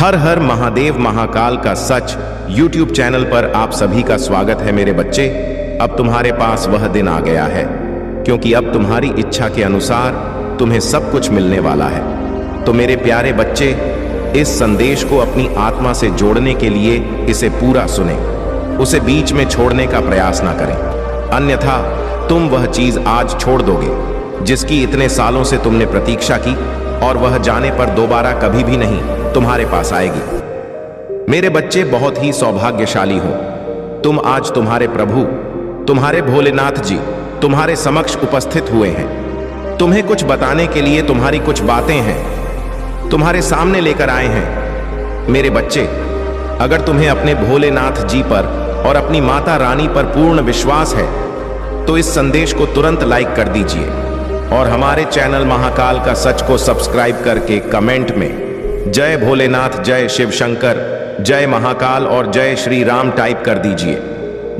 हर हर महादेव महाकाल का सच YouTube channel पर आप सभी का स्वागत है मेरे बच्चे। अब तुम्हारे पास वह दिन आ गया है, क्योंकि अब तुम्हारी इच्छा के अनुसार तुम्हें सब कुछ मिलने वाला है। तो मेरे प्यारे बच्चे, इस संदेश को अपनी आत्मा से जोड़ने के लिए इसे पूरा सुने, उसे बीच में छोड़ने का प्रयास ना करें, अन्यथा तुम वह चीज आज छोड़ दोगे जिसकी इतने सालों से तुमने प्रतीक्षा की, और वह जाने पर दोबारा कभी भी नहीं तुम्हारे पास आएगी। मेरे बच्चे बहुत ही सौभाग्यशाली हो तुम। आज तुम्हारे प्रभु, तुम्हारे भोलेनाथ जी तुम्हारे समक्ष उपस्थित हुए हैं। तुम्हें कुछ बताने के लिए तुम्हारी कुछ बातें हैं, तुम्हारे सामने लेकर आए हैं। मेरे बच्चे, अगर तुम्हें अपने भोलेनाथ जी पर और अपनी माता रानी पर पूर्ण विश्वास है तो इस संदेश को तुरंत लाइक कर दीजिए और हमारे चैनल महाकाल का सच को सब्सक्राइब करके कमेंट में जय भोलेनाथ, जय शिव शंकर, जय महाकाल और जय श्री राम टाइप कर दीजिए।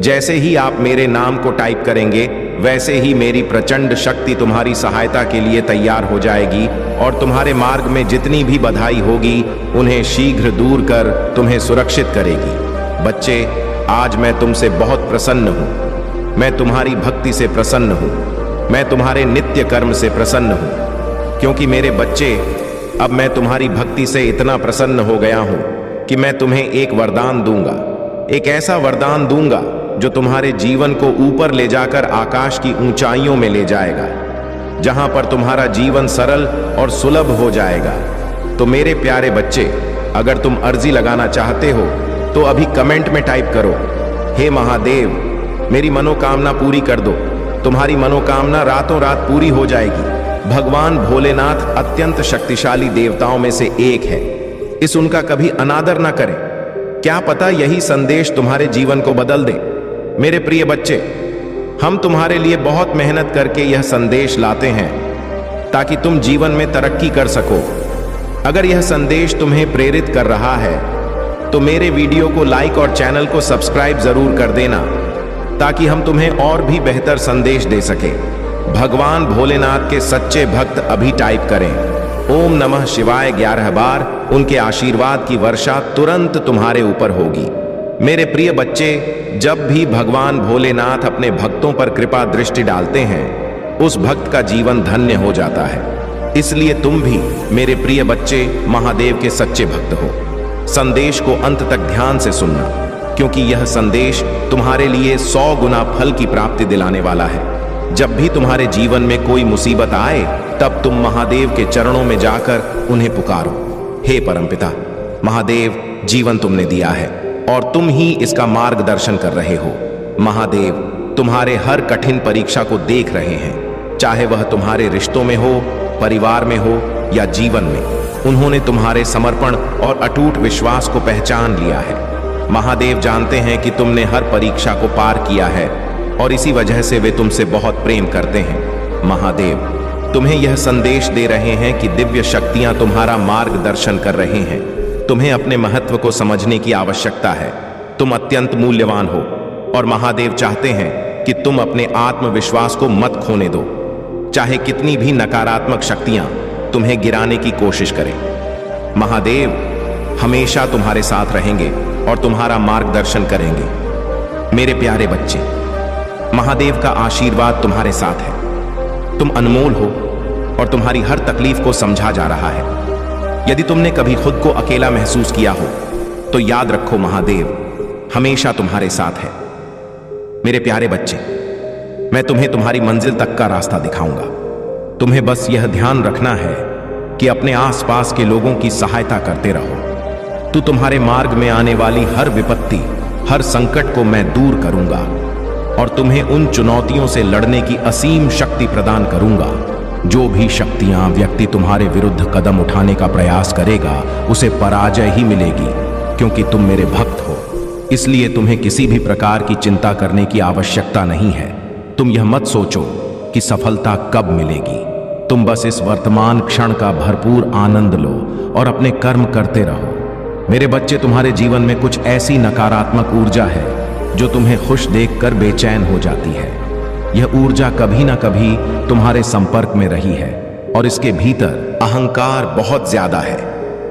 जैसे ही आप मेरे नाम को टाइप करेंगे वैसे ही मेरी प्रचंड शक्ति तुम्हारी सहायता के लिए तैयार हो जाएगी और तुम्हारे मार्ग में जितनी भी बाधाएं होगी उन्हें शीघ्र दूर कर तुम्हें सुरक्षित करेगी। बच्चे, आज मैं तुमसे बहुत प्रसन्न हूं। मैं तुम्हारी भक्ति से प्रसन्न हूं, मैं तुम्हारे नित्य कर्म से प्रसन्न हूं, क्योंकि मेरे बच्चे, अब मैं तुम्हारी भक्ति से इतना प्रसन्न हो गया हूं कि मैं तुम्हें एक वरदान दूंगा। एक ऐसा वरदान दूंगा जो तुम्हारे जीवन को ऊपर ले जाकर आकाश की ऊंचाइयों में ले जाएगा, जहां पर तुम्हारा जीवन सरल और सुलभ हो जाएगा। तो मेरे प्यारे बच्चे, अगर तुम अर्जी लगाना चाहते हो तो अभी कमेंट में टाइप करो, हे महादेव, मेरी मनोकामना पूरी कर दो। तुम्हारी मनोकामना रातों रात पूरी हो जाएगी। भगवान भोलेनाथ अत्यंत शक्तिशाली देवताओं में से एक है, इस उनका कभी अनादर ना करें। क्या पता यही संदेश तुम्हारे जीवन को बदल दे। मेरे प्रिय बच्चे, हम तुम्हारे लिए बहुत मेहनत करके यह संदेश लाते हैं ताकि तुम जीवन में तरक्की कर सको। अगर यह संदेश तुम्हें प्रेरित कर रहा है तो मेरे वीडियो को लाइक और चैनल को सब्सक्राइब जरूर कर देना, ताकि हम तुम्हें और भी बेहतर संदेश दे सके। भगवान भोलेनाथ के सच्चे भक्त अभी टाइप करें ओम नमः शिवाय 11 बार। उनके आशीर्वाद की वर्षा तुरंत तुम्हारे ऊपर होगी। मेरे प्रिय बच्चे, जब भी भगवान भोलेनाथ अपने भक्तों पर कृपा दृष्टि डालते हैं उस भक्त का जीवन धन्य हो जाता है। इसलिए तुम भी मेरे प्रिय बच्चे महादेव के सच्चे भक्त हो। संदेश को अंत तक ध्यान से सुनना, क्योंकि यह संदेश तुम्हारे लिए 100 गुना फल की प्राप्ति दिलाने वाला है। जब भी तुम्हारे जीवन में कोई मुसीबत आए तब तुम महादेव के चरणों में जाकर उन्हें पुकारो, हे परमपिता महादेव, जीवन तुमने दिया है और तुम ही इसका मार्गदर्शन कर रहे हो। महादेव तुम्हारे हर कठिन परीक्षा को देख रहे हैं, चाहे वह तुम्हारे रिश्तों में हो, परिवार में हो या जीवन में। उन्होंने तुम्हारे समर्पण और अटूट विश्वास को पहचान लिया है। महादेव जानते हैं कि तुमने हर परीक्षा को पार किया है और इसी वजह से वे तुमसे बहुत प्रेम करते हैं। महादेव तुम्हें यह संदेश दे रहे हैं कि दिव्य शक्तियां तुम्हारा मार्गदर्शन कर रहे हैं। तुम्हें अपने महत्व को समझने की आवश्यकता है। तुम अत्यंत मूल्यवान हो और महादेव चाहते हैं कि तुम अपने आत्मविश्वास को मत खोने दो, चाहे कितनी भी नकारात्मक शक्तियां तुम्हें गिराने की कोशिश करें। महादेव हमेशा तुम्हारे साथ रहेंगे और तुम्हारा मार्गदर्शन करेंगे। मेरे प्यारे बच्चे, महादेव का आशीर्वाद तुम्हारे साथ है। तुम अनमोल हो और तुम्हारी हर तकलीफ को समझा जा रहा है। यदि तुमने कभी खुद को अकेला महसूस किया हो तो याद रखो, महादेव हमेशा तुम्हारे साथ है। मेरे प्यारे बच्चे, मैं तुम्हें तुम्हारी मंजिल तक का रास्ता दिखाऊंगा। तुम्हें बस यह ध्यान रखना है कि अपने आसपास के लोगों की सहायता करते रहो। तो तुम्हारे मार्ग में आने वाली हर विपत्ति, हर संकट को मैं दूर करूंगा और तुम्हें उन चुनौतियों से लड़ने की असीम शक्ति प्रदान करूंगा। जो भी शक्तियां व्यक्ति तुम्हारे विरुद्ध कदम उठाने का प्रयास करेगा उसे पराजय ही मिलेगी, क्योंकि तुम मेरे भक्त हो। इसलिए तुम्हें किसी भी प्रकार की चिंता करने की आवश्यकता नहीं है। तुम यह मत सोचो कि सफलता कब मिलेगी। तुम बस इस वर्तमान क्षण का भरपूर आनंद लो और अपने कर्म करते रहो। मेरे बच्चे, तुम्हारे जीवन में कुछ ऐसी नकारात्मक ऊर्जा है जो तुम्हें खुश देखकर बेचैन हो जाती है। यह ऊर्जा कभी ना कभी तुम्हारे संपर्क में रही है और इसके भीतर अहंकार बहुत ज्यादा है।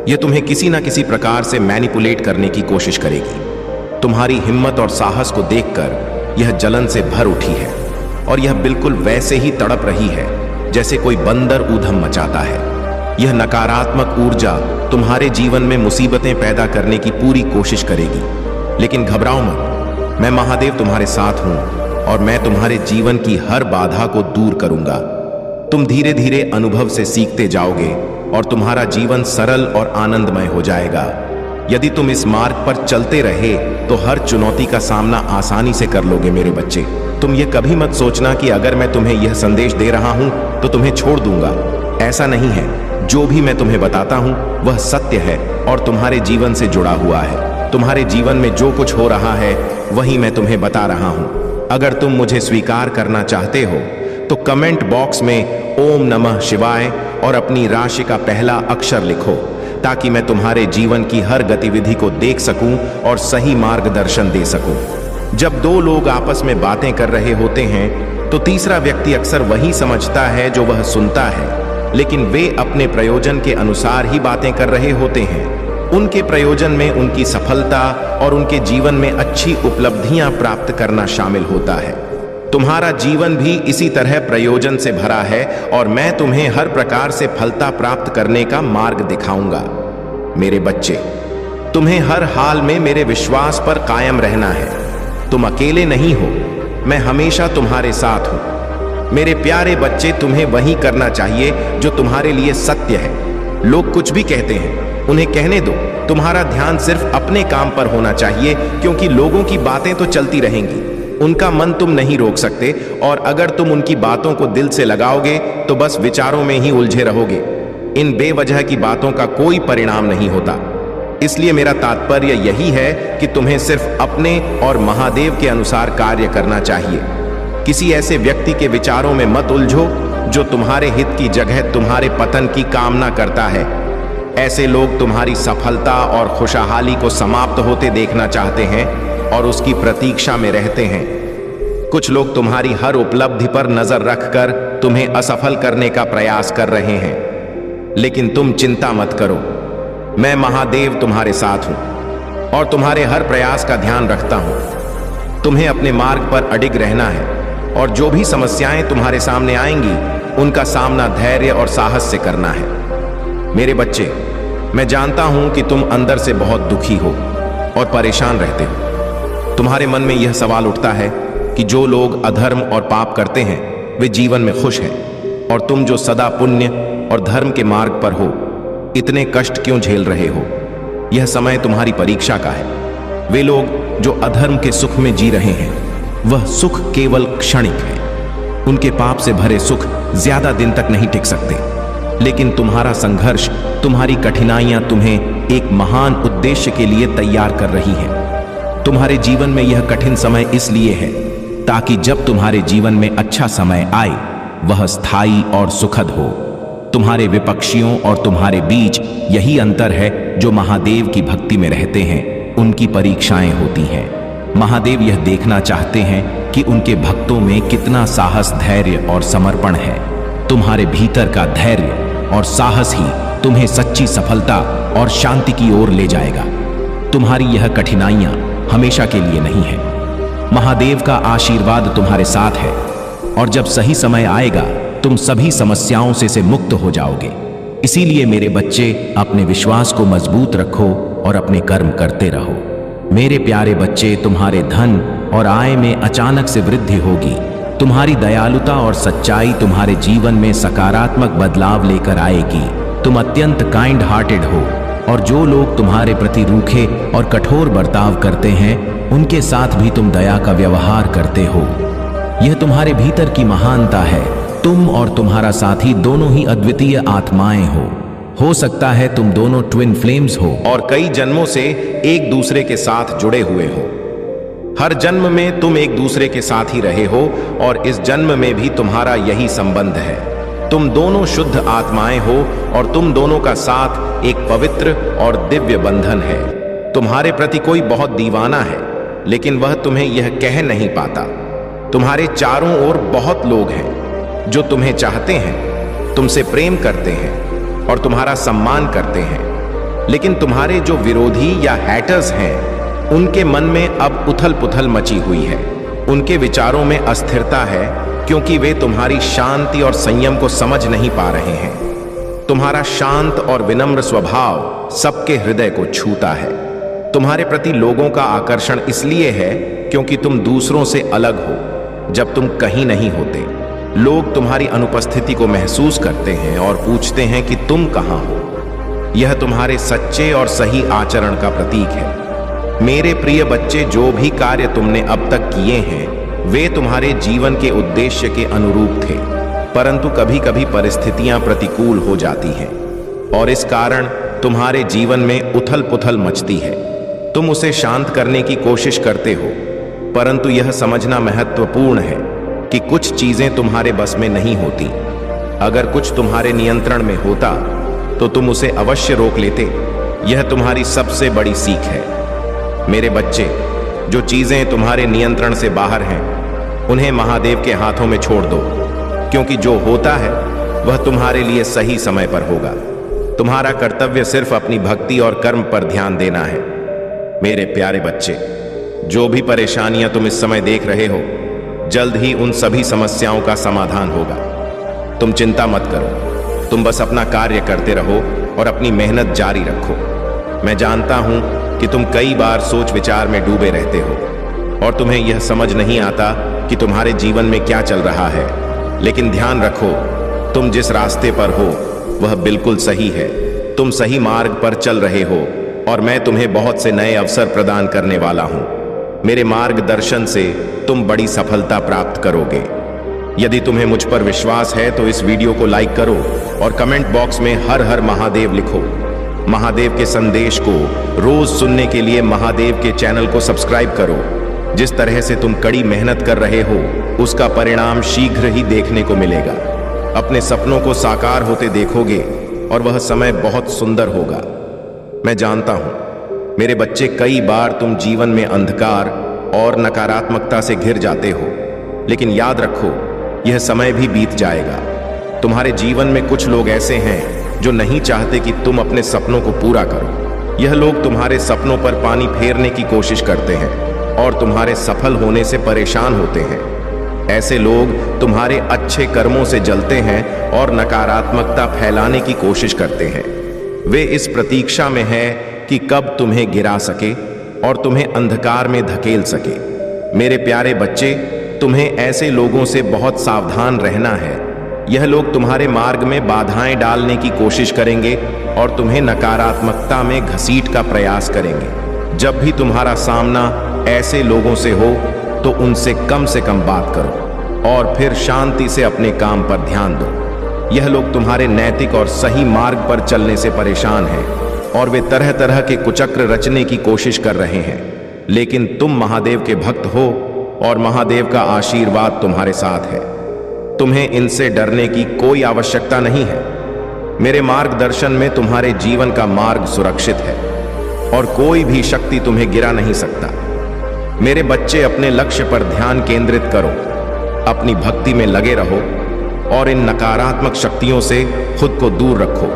यह तुम्हें किसी ना किसी प्रकार से मैनिपुलेट करने की कोशिश करेगी। तुम्हारी हिम्मत और साहस को देखकर यह जलन से भर उठी है और यह बिल्कुल वैसे ही तड़प रही है जैसे कोई बंदर ऊधम मचाता है। यह नकारात्मक ऊर्जा तुम्हारे जीवन में मुसीबतें पैदा करने की पूरी कोशिश करेगी। लेकिन घबराओ मत, मैं महादेव तुम्हारे साथ हूं और मैं तुम्हारे जीवन की हर बाधा को दूर करूंगा। तुम धीरे धीरे अनुभव से सीखते जाओगे और तुम्हारा जीवन सरल और आनंदमय हो जाएगा। यदि तुम इस मार्ग पर चलते रहे तो हर चुनौती का सामना आसानी से कर लोगे मेरे बच्चे। तुम ये कभी मत सोचना कि अगर मैं तुम्हें यह संदेश दे रहा हूं तो तुम्हें छोड़ दूंगा। ऐसा नहीं है। जो भी मैं तुम्हें बताता हूं वह सत्य है और तुम्हारे जीवन से जुड़ा हुआ है। तुम्हारे जीवन में जो कुछ हो रहा है वही मैं तुम्हें बता रहा हूं। अगर तुम मुझे स्वीकार करना चाहते हो तो कमेंट बॉक्स में ओम नमः शिवाय और अपनी राशि का पहला अक्षर लिखो, ताकि मैं तुम्हारे जीवन की हर गतिविधि को देख सकूं और सही मार्गदर्शन दे सकूं। जब दो लोग आपस में बातें कर रहे होते हैं तो तीसरा व्यक्ति अक्सर वही समझता है जो वह सुनता है, लेकिन वे अपने प्रयोजन के अनुसार ही बातें कर रहे होते हैं। उनके प्रयोजन में उनकी सफलता और उनके जीवन में अच्छी उपलब्धियां प्राप्त करना शामिल होता है। तुम्हारा जीवन भी इसी तरह प्रयोजन से भरा है और मैं तुम्हें हर प्रकार से फलता प्राप्त करने का मार्ग दिखाऊंगा। मेरे बच्चे, तुम्हें हर हाल में मेरे विश्वास पर कायम रहना है। तुम अकेले नहीं हो, मैं हमेशा तुम्हारे साथ हूं। मेरे प्यारे बच्चे, तुम्हें वही करना चाहिए जो तुम्हारे लिए सत्य है। लोग कुछ भी कहते हैं, उन्हें कहने दो। तुम्हारा ध्यान सिर्फ अपने काम पर होना चाहिए, क्योंकि लोगों की बातें तो चलती रहेंगी। उनका मन तुम नहीं रोक सकते और अगर तुम उनकी बातों को दिल से लगाओगे तो बस विचारों में ही उलझे रहोगे। इन बेवजह की बातों का कोई परिणाम नहीं होता। इसलिए मेरा तात्पर्य यही है कि तुम्हें सिर्फ अपने और महादेव के अनुसार कार्य करना चाहिए। किसी ऐसे व्यक्ति के विचारों में मत उलझो जो तुम्हारे हित की जगह तुम्हारे पतन की कामना करता है। ऐसे लोग तुम्हारी सफलता और खुशहाली को समाप्त होते देखना चाहते हैं और उसकी प्रतीक्षा में रहते हैं। कुछ लोग तुम्हारी हर उपलब्धि पर नजर रखकर तुम्हें असफल करने का प्रयास कर रहे हैं, लेकिन तुम चिंता मत करो। मैं महादेव तुम्हारे साथ हूं और तुम्हारे हर प्रयास का ध्यान रखता हूं। तुम्हें अपने मार्ग पर अडिग रहना है और जो भी समस्याएं तुम्हारे सामने आएंगी उनका सामना धैर्य और साहस से करना है। मेरे बच्चे, मैं जानता हूं कि तुम अंदर से बहुत दुखी हो और परेशान रहते हो। तुम्हारे मन में यह सवाल उठता है कि जो लोग अधर्म और पाप करते हैं वे जीवन में खुश हैं, और तुम जो सदा पुण्य और धर्म के मार्ग पर हो इतने कष्ट क्यों झेल रहे हो? यह समय तुम्हारी परीक्षा का है। वे लोग जो अधर्म के सुख में जी रहे हैं वह सुख केवल क्षणिक है। उनके पाप से भरे सुख ज्यादा दिन तक नहीं टिक सकते, लेकिन तुम्हारा संघर्ष, तुम्हारी कठिनाइयां तुम्हें एक महान उद्देश्य के लिए तैयार कर रही हैं। तुम्हारे जीवन में यह कठिन समय इसलिए है ताकि जब तुम्हारे जीवन में अच्छा समय आए वह स्थायी और सुखद हो। तुम्हारे विपक्षियों और तुम्हारे बीच यही अंतर है जो महादेव की भक्ति में रहते हैं, उनकी परीक्षाएं होती हैं। महादेव यह देखना चाहते हैं कि उनके भक्तों में कितना साहस, धैर्य और समर्पण है। तुम्हारे भीतर का धैर्य और साहस ही तुम्हें सच्ची सफलता और शांति की ओर ले जाएगा। तुम्हारी यह कठिनाइयां हमेशा के लिए नहीं है। महादेव का आशीर्वाद तुम्हारे साथ है और जब सही समय आएगा तुम सभी समस्याओं से मुक्त हो जाओगे। इसीलिए मेरे बच्चे, अपने विश्वास को मजबूत रखो और अपने कर्म करते रहो। मेरे प्यारे बच्चे, तुम्हारे धन और आय में अचानक से वृद्धि होगी। तुम्हारी दयालुता और सच्चाई तुम्हारे जीवन में सकारात्मक बदलाव लेकर आएगी। तुम अत्यंत काइंड हार्टेड हो और जो लोग तुम्हारे प्रति रूखे और कठोर बर्ताव करते हैं उनके साथ भी तुम दया का व्यवहार करते हो। यह तुम्हारे भीतर की महानता है। तुम और तुम्हारा साथी दोनों ही अद्वितीय आत्माएं हो सकता है तुम दोनों ट्विन फ्लेम्स हो और कई जन्मों से एक दूसरे के साथ जुड़े हुए हो। हर जन्म में तुम एक दूसरे के साथ ही रहे हो और इस जन्म में भी तुम्हारा यही संबंध है। तुम दोनों शुद्ध आत्माएं हो और तुम दोनों का साथ एक पवित्र और दिव्य बंधन है। तुम्हारे प्रति कोई बहुत दीवाना है, लेकिन वह तुम्हें यह कह नहीं पाता। तुम्हारे चारों ओर बहुत लोग हैं जो तुम्हें चाहते हैं, तुमसे प्रेम करते हैं और तुम्हारा सम्मान करते हैं। लेकिन तुम्हारे जो विरोधी या हैटर्स हैं, उनके मन में अब उथल पुथल मची हुई है। उनके विचारों में अस्थिरता है, क्योंकि वे तुम्हारी शांति और संयम को समझ नहीं पा रहे हैं। तुम्हारा शांत और विनम्र स्वभाव सबके हृदय को छूता है। तुम्हारे प्रति लोगों का आकर्षण इसलिए है क्योंकि तुम दूसरों से अलग हो। जब तुम कहीं नहीं होते, लोग तुम्हारी अनुपस्थिति को महसूस करते हैं और पूछते हैं कि तुम कहाँ हो। यह तुम्हारे सच्चे और सही आचरण का प्रतीक है। मेरे प्रिय बच्चे, जो भी कार्य तुमने अब तक किए हैं, वे तुम्हारे जीवन के उद्देश्य के अनुरूप थे, परंतु कभी कभी परिस्थितियां प्रतिकूल हो जाती हैं और इस कारण तुम्हारे जीवन में उथल पुथल मचती है। तुम उसे शांत करने की कोशिश करते हो, परंतु यह समझना महत्वपूर्ण है कि कुछ चीजें तुम्हारे बस में नहीं होती। अगर कुछ तुम्हारे नियंत्रण में होता तो तुम उसे अवश्य रोक लेते। यह तुम्हारी सबसे बड़ी सीख है। मेरे बच्चे, जो चीजें तुम्हारे नियंत्रण से बाहर हैं, उन्हें महादेव के हाथों में छोड़ दो, क्योंकि जो होता है वह तुम्हारे लिए सही समय पर होगा। तुम्हारा कर्तव्य सिर्फ अपनी भक्ति और कर्म पर ध्यान देना है। मेरे प्यारे बच्चे, जो भी परेशानियां तुम इस समय देख रहे हो, जल्द ही उन सभी समस्याओं का समाधान होगा। तुम चिंता मत करो, तुम बस अपना कार्य करते रहो और अपनी मेहनत जारी रखो। मैं जानता हूं कि तुम कई बार सोच विचार में डूबे रहते हो और तुम्हें यह समझ नहीं आता कि तुम्हारे जीवन में क्या चल रहा है, लेकिन ध्यान रखो, तुम जिस रास्ते पर हो वह बिल्कुल सही है। तुम सही मार्ग पर चल रहे हो और मैं तुम्हें बहुत से नए अवसर प्रदान करने वाला हूं। मेरे मार्गदर्शन से तुम बड़ी सफलता प्राप्त करोगे। यदि तुम्हें मुझ पर विश्वास है तो इस वीडियो को लाइक करो और कमेंट बॉक्स में हर हर महादेव लिखो। महादेव के संदेश को रोज सुनने के लिए महादेव के चैनल को सब्सक्राइब करो। जिस तरह से तुम कड़ी मेहनत कर रहे हो, उसका परिणाम शीघ्र ही देखने को मिलेगा। अपने सपनों को साकार होते देखोगे और वह समय बहुत सुंदर होगा। मैं जानता हूं मेरे बच्चे, कई बार तुम जीवन में अंधकार और नकारात्मकता से घिर जाते हो, लेकिन याद रखो, यह समय भी बीत जाएगा। तुम्हारे जीवन में कुछ लोग ऐसे हैं जो नहीं चाहते कि तुम अपने सपनों को पूरा करो। यह लोग तुम्हारे सपनों पर पानी फेरने की कोशिश करते हैं और तुम्हारे सफल होने से परेशान होते हैं। ऐसे लोग तुम्हारे अच्छे कर्मों से जलते हैं और नकारात्मकता फैलाने की कोशिश करते हैं। वे इस प्रतीक्षा में है कि कब तुम्हें गिरा सके और तुम्हें अंधकार में धकेल सके। मेरे प्यारे बच्चे, तुम्हें ऐसे लोगों से बहुत सावधान रहना है। यह लोग तुम्हारे मार्ग में बाधाएं डालने की कोशिश करेंगे और तुम्हें नकारात्मकता में घसीट का प्रयास करेंगे। जब भी तुम्हारा सामना ऐसे लोगों से हो तो उनसे कम बात करो और फिर शांति से अपने काम पर ध्यान दो। यह लोग तुम्हारे नैतिक और सही मार्ग पर चलने से परेशान हैं और वे तरह तरह के कुचक्र रचने की कोशिश कर रहे हैं, लेकिन तुम महादेव के भक्त हो और महादेव का आशीर्वाद तुम्हारे साथ है। तुम्हें इनसे डरने की कोई आवश्यकता नहीं है। मेरे मार्गदर्शन में तुम्हारे जीवन का मार्ग सुरक्षित है और कोई भी शक्ति तुम्हें गिरा नहीं सकता। मेरे बच्चे, अपने लक्ष्य पर ध्यान केंद्रित करो, अपनी भक्ति में लगे रहो और इन नकारात्मक शक्तियों से खुद को दूर रखो।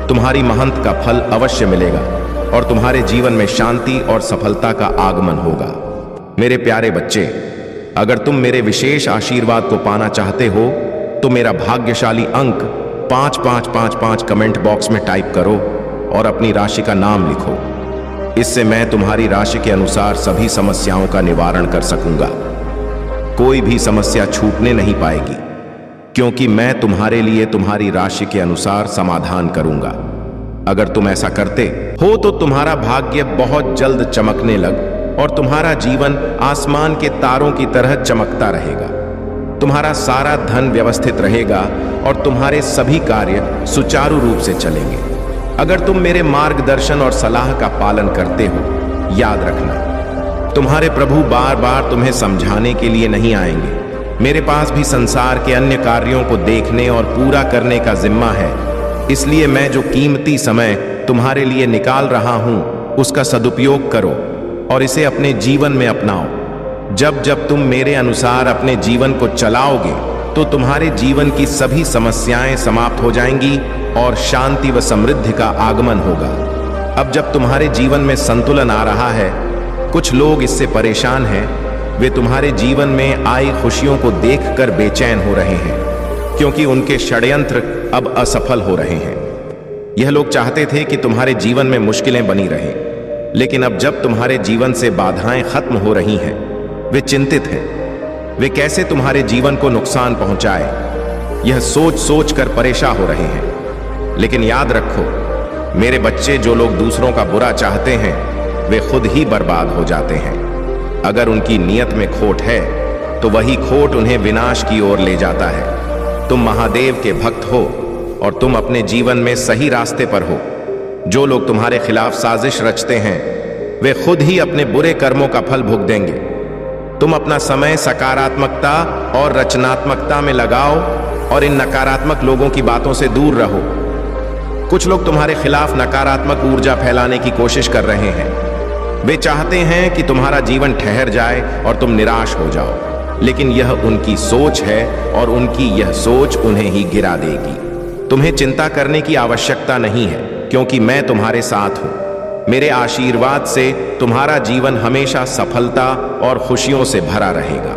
तुम्हारी मेहनत का फल अवश्य मिलेगा और तुम्हारे जीवन में शांति और सफलता का आगमन होगा। मेरे प्यारे बच्चे, अगर तुम मेरे विशेष आशीर्वाद को पाना चाहते हो तो मेरा भाग्यशाली अंक 5555 कमेंट बॉक्स में टाइप करो और अपनी राशि का नाम लिखो। इससे मैं तुम्हारी राशि के अनुसार सभी समस्याओं का निवारण कर सकूंगा। कोई भी समस्या छूटने नहीं पाएगी, क्योंकि मैं तुम्हारे लिए तुम्हारी राशि के अनुसार समाधान करूंगा। अगर तुम ऐसा करते हो तो तुम्हारा भाग्य बहुत जल्द चमकने लग और तुम्हारा जीवन आसमान के तारों की तरह चमकता रहेगा। तुम्हारा सारा धन व्यवस्थित रहेगा और तुम्हारे सभी कार्य सुचारू रूप से चलेंगे। अगर तुम मेरे मार्गदर्शन और सलाह का पालन करते हो, याद रखना, तुम्हारे प्रभु बार बार तुम्हें समझाने के लिए नहीं आएंगे। मेरे पास भी संसार के अन्य कार्यों को देखने और पूरा करने का जिम्मा है। इसलिए मैं जो कीमती समय तुम्हारे लिए निकाल रहा हूं, उसका सदुपयोग करो और इसे अपने जीवन में अपनाओ। जब जब तुम मेरे अनुसार अपने जीवन को चलाओगे तो तुम्हारे जीवन की सभी समस्याएं समाप्त हो जाएंगी और शांति व समृद्धि का आगमन होगा। अब जब तुम्हारे जीवन में संतुलन आ रहा है, कुछ लोग इससे परेशान हैं। वे तुम्हारे जीवन में आई खुशियों को देखकर बेचैन हो रहे हैं, क्योंकि उनके षड्यंत्र अब असफल हो रहे हैं। यह लोग चाहते थे कि तुम्हारे जीवन में मुश्किलें बनी रहें, लेकिन अब जब तुम्हारे जीवन से बाधाएं खत्म हो रही हैं, वे चिंतित हैं। वे कैसे तुम्हारे जीवन को नुकसान पहुंचाए, यह सोच सोच कर परेशान हो रहे हैं। लेकिन याद रखो मेरे बच्चे, जो लोग दूसरों का बुरा चाहते हैं, वे खुद ही बर्बाद हो जाते हैं। अगर उनकी नीयत में खोट है, तो वही खोट उन्हें विनाश की ओर ले जाता है। तुम महादेव के भक्त हो और तुम अपने जीवन में सही रास्ते पर हो। जो लोग तुम्हारे खिलाफ साजिश रचते हैं, वे खुद ही अपने बुरे कर्मों का फल भुगतेंगे। तुम अपना समय सकारात्मकता और रचनात्मकता में लगाओ और इन नकारात्मक लोगों की बातों से दूर रहो। कुछ लोग तुम्हारे खिलाफ नकारात्मक ऊर्जा फैलाने की कोशिश कर रहे हैं। वे चाहते हैं कि तुम्हारा जीवन ठहर जाए और तुम निराश हो जाओ, लेकिन यह उनकी सोच है और उनकी यह सोच उन्हें ही गिरा देगी। तुम्हें चिंता करने की आवश्यकता नहीं है, क्योंकि मैं तुम्हारे साथ हूं। मेरे आशीर्वाद से तुम्हारा जीवन हमेशा सफलता और खुशियों से भरा रहेगा।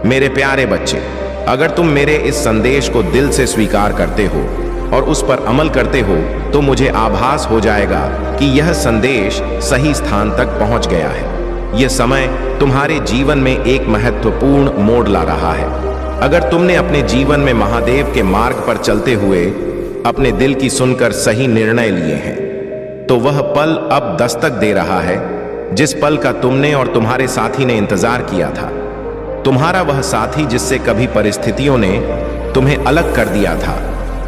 मेरे प्यारे बच्चे, अगर तुम मेरे इस संदेश को दिल से स्वीकार करते हो और उस पर अमल करते हो, तो मुझे आभास हो जाएगा कि यह संदेश सही स्थान तक पहुंच गया है। यह समय तुम्हारे जीवन में एक महत्वपूर्ण मोड़ ला रहा है। अगर तुमने अपने जीवन में महादेव के मार्ग पर चलते हुए अपने दिल की सुनकर सही निर्णय लिए हैं, तो वह पल अब दस्तक दे रहा है, जिस पल का तुमने और तुम्हारे साथी ने इंतजार किया था। तुम्हारा वह साथी जिससे कभी परिस्थितियों ने तुम्हें अलग कर दिया था,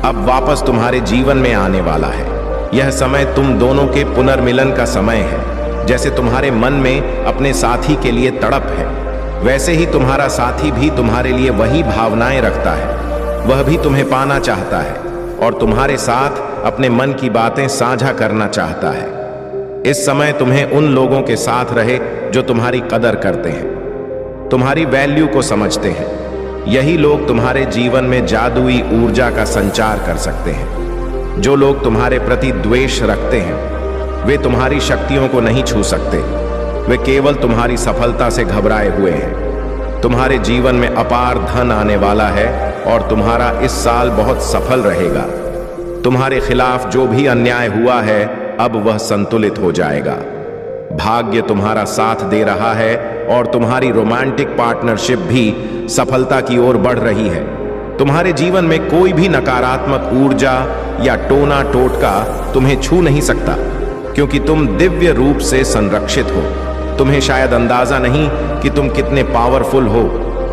अब वापस तुम्हारे जीवन में आने वाला है। यह समय तुम दोनों के पुनर्मिलन का समय है। जैसे तुम्हारे मन में अपने साथी के लिए तड़प है, वैसे ही तुम्हारा साथी भी तुम्हारे लिए वही भावनाएं रखता है। वह भी तुम्हें पाना चाहता है और तुम्हारे साथ अपने मन की बातें साझा करना चाहता है। इस समय तुम्हें उन लोगों के साथ रहे जो तुम्हारी कदर करते हैं, तुम्हारी वैल्यू को समझते हैं। यही लोग तुम्हारे जीवन में जादुई ऊर्जा का संचार कर सकते हैं। जो लोग तुम्हारे प्रति द्वेष रखते हैं, वे तुम्हारी शक्तियों को नहीं छू सकते। वे केवल तुम्हारी सफलता से घबराए हुए हैं। तुम्हारे जीवन में अपार धन आने वाला है और तुम्हारा इस साल बहुत सफल रहेगा। तुम्हारे खिलाफ जो भी अन्याय हुआ है, अब वह संतुलित हो जाएगा। भाग्य तुम्हारा साथ दे रहा है और तुम्हारी रोमांटिक पार्टनरशिप भी सफलता की ओर बढ़ रही है। तुम्हारे जीवन में कोई भी नकारात्मक ऊर्जा या टोना टोटका तुम्हें छू नहीं सकता, क्योंकि तुम दिव्य रूप से संरक्षित हो। तुम्हें शायद अंदाजा नहीं कि तुम कितने पावरफुल हो।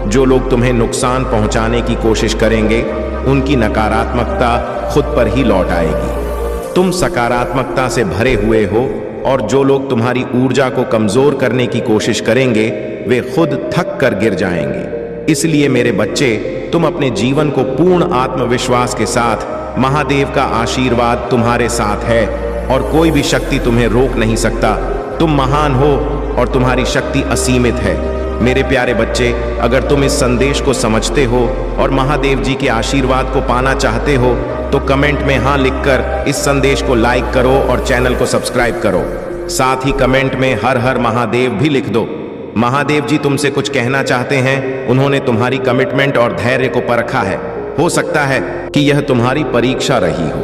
जो लोग तुम्हें नुकसान पहुंचाने की कोशिश करेंगे, उनकी नकारात्मकता खुद पर ही लौट आएगी। तुम सकारात्मकता से भरे हुए हो और जो लोग तुम्हारी ऊर्जा को कमजोर करने की कोशिश करेंगे, वे खुद थक कर गिर जाएंगे। इसलिए मेरे बच्चे, तुम अपने जीवन को पूर्ण आत्मविश्वास के साथ, महादेव का आशीर्वाद तुम्हारे साथ है और कोई भी शक्ति तुम्हें रोक नहीं सकता। तुम महान हो और तुम्हारी शक्ति असीमित है। मेरे प्यारे बच्चे, अगर तुम इस संदेश को समझते हो और महादेव जी के आशीर्वाद को पाना चाहते हो, तो कमेंट में हाँ लिखकर इस संदेश को लाइक करो और चैनल को सब्सक्राइब करो। साथ ही कमेंट में हर हर महादेव भी लिख दो। महादेव जी तुमसे कुछ कहना चाहते हैं। उन्होंने तुम्हारी कमिटमेंट और धैर्य को परखा है। हो सकता है कि यह तुम्हारी परीक्षा रही हो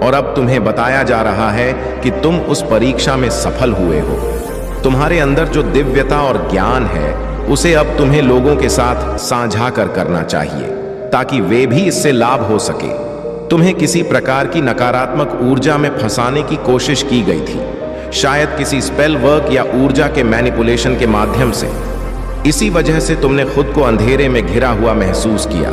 और अब तुम्हें बताया जा रहा है कि तुम उस परीक्षा में सफल हुए हो। तुम्हारे अंदर जो दिव्यता और ज्ञान है, उसे अब तुम्हें लोगों के साथ साझा करना चाहिए, ताकि वे भी इससे लाभ हो सके। तुम्हें किसी प्रकार की नकारात्मक ऊर्जा में फंसाने की कोशिश की गई थी, शायद किसी स्पेल वर्क या ऊर्जा के मैनिपुलेशन के माध्यम से। इसी वजह से तुमने खुद को अंधेरे में घिरा हुआ महसूस किया,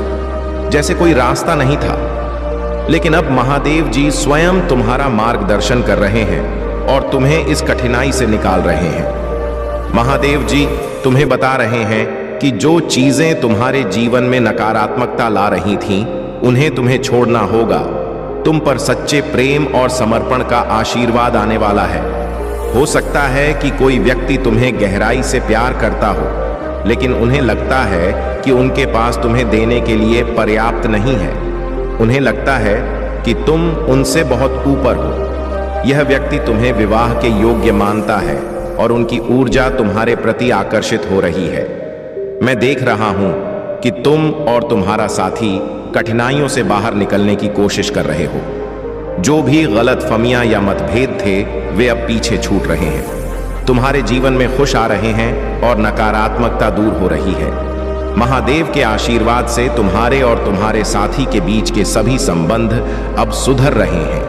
जैसे कोई रास्ता नहीं था। लेकिन अब महादेव जी स्वयं तुम्हारा मार्गदर्शन कर रहे हैं और तुम्हें इस कठिनाई से निकाल रहे हैं। महादेव जी तुम्हें बता रहे हैं कि जो चीजें तुम्हारे जीवन में नकारात्मकता ला रही थीं, उन्हें तुम्हें छोड़ना होगा। तुम पर सच्चे प्रेम और समर्पण का आशीर्वाद आने वाला है। हो सकता है कि कोई व्यक्ति तुम्हें गहराई से प्यार करता हो, लेकिन उन्हें लगता है कि उनके पास तुम्हें देने के लिए पर्याप्त नहीं है। उन्हें लगता है कि तुम उनसे बहुत ऊपर हो। यह व्यक्ति तुम्हें विवाह के योग्य मानता है और उनकी ऊर्जा तुम्हारे प्रति आकर्षित हो रही है। मैं देख रहा हूं कि तुम और तुम्हारा साथी कठिनाइयों से बाहर निकलने की कोशिश कर रहे हो। जो भी गलतफहमियां या मतभेद थे वे अब पीछे छूट रहे हैं। तुम्हारे जीवन में खुश आ रहे हैं और नकारात्मकता दूर हो रही है। महादेव के आशीर्वाद से तुम्हारे और तुम्हारे साथी के बीच के सभी संबंध अब सुधर रहे हैं।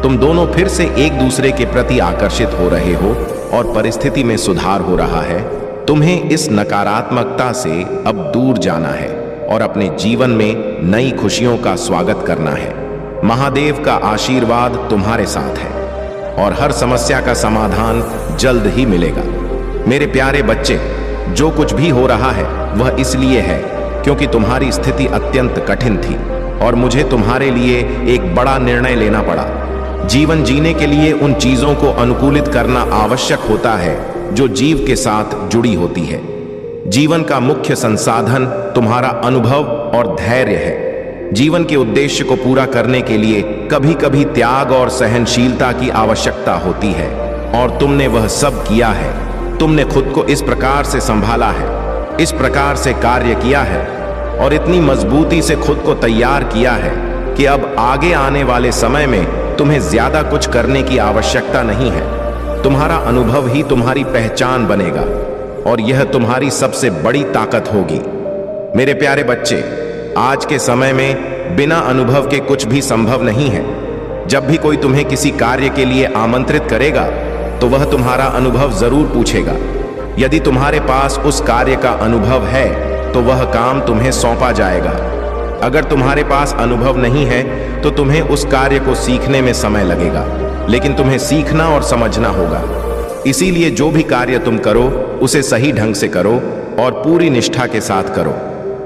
तुम दोनों फिर से एक दूसरे के प्रति आकर्षित हो रहे हो और परिस्थिति में सुधार हो रहा है। तुम्हें इस नकारात्मकता से अब दूर जाना है और अपने जीवन में नई खुशियों का स्वागत करना है। महादेव का आशीर्वाद तुम्हारे साथ है और हर समस्या का समाधान जल्द ही मिलेगा। मेरे प्यारे बच्चे, जो कुछ भी हो रहा है वह इसलिए है क्योंकि तुम्हारी स्थिति अत्यंत कठिन थी और मुझे तुम्हारे लिए एक बड़ा निर्णय लेना पड़ा। जीवन जीने के लिए उन चीजों को अनुकूलित करना आवश्यक होता है जो जीव के साथ जुड़ी होती है। जीवन का मुख्य संसाधन तुम्हारा अनुभव और धैर्य है। जीवन के उद्देश्य को पूरा करने के लिए कभी कभी त्याग और सहनशीलता की आवश्यकता होती है और तुमने वह सब किया है। तुमने खुद को इस प्रकार से संभाला है, इस प्रकार से कार्य किया है और इतनी मजबूती से खुद को तैयार किया है कि अब आगे आने वाले समय में तुम्हें ज्यादा कुछ करने की आवश्यकता नहीं है। तुम्हारा अनुभव ही तुम्हारी पहचान बनेगा और यह तुम्हारी सबसे बड़ी ताकत होगी। मेरे प्यारे बच्चे, आज के समय में बिना अनुभव के कुछ भी संभव नहीं है। जब भी कोई तुम्हें किसी कार्य के लिए आमंत्रित करेगा तो वह तुम्हारा अनुभव जरूर पूछेगा। यदि तुम्हारे पास उस कार्य का अनुभव है तो वह काम तुम्हें सौंपा जाएगा। अगर तुम्हारे पास अनुभव नहीं है तो तुम्हें उस कार्य को सीखने में समय लगेगा, लेकिन तुम्हें सीखना और समझना होगा। इसीलिए जो भी कार्य तुम करो उसे सही ढंग से करो और पूरी निष्ठा के साथ करो।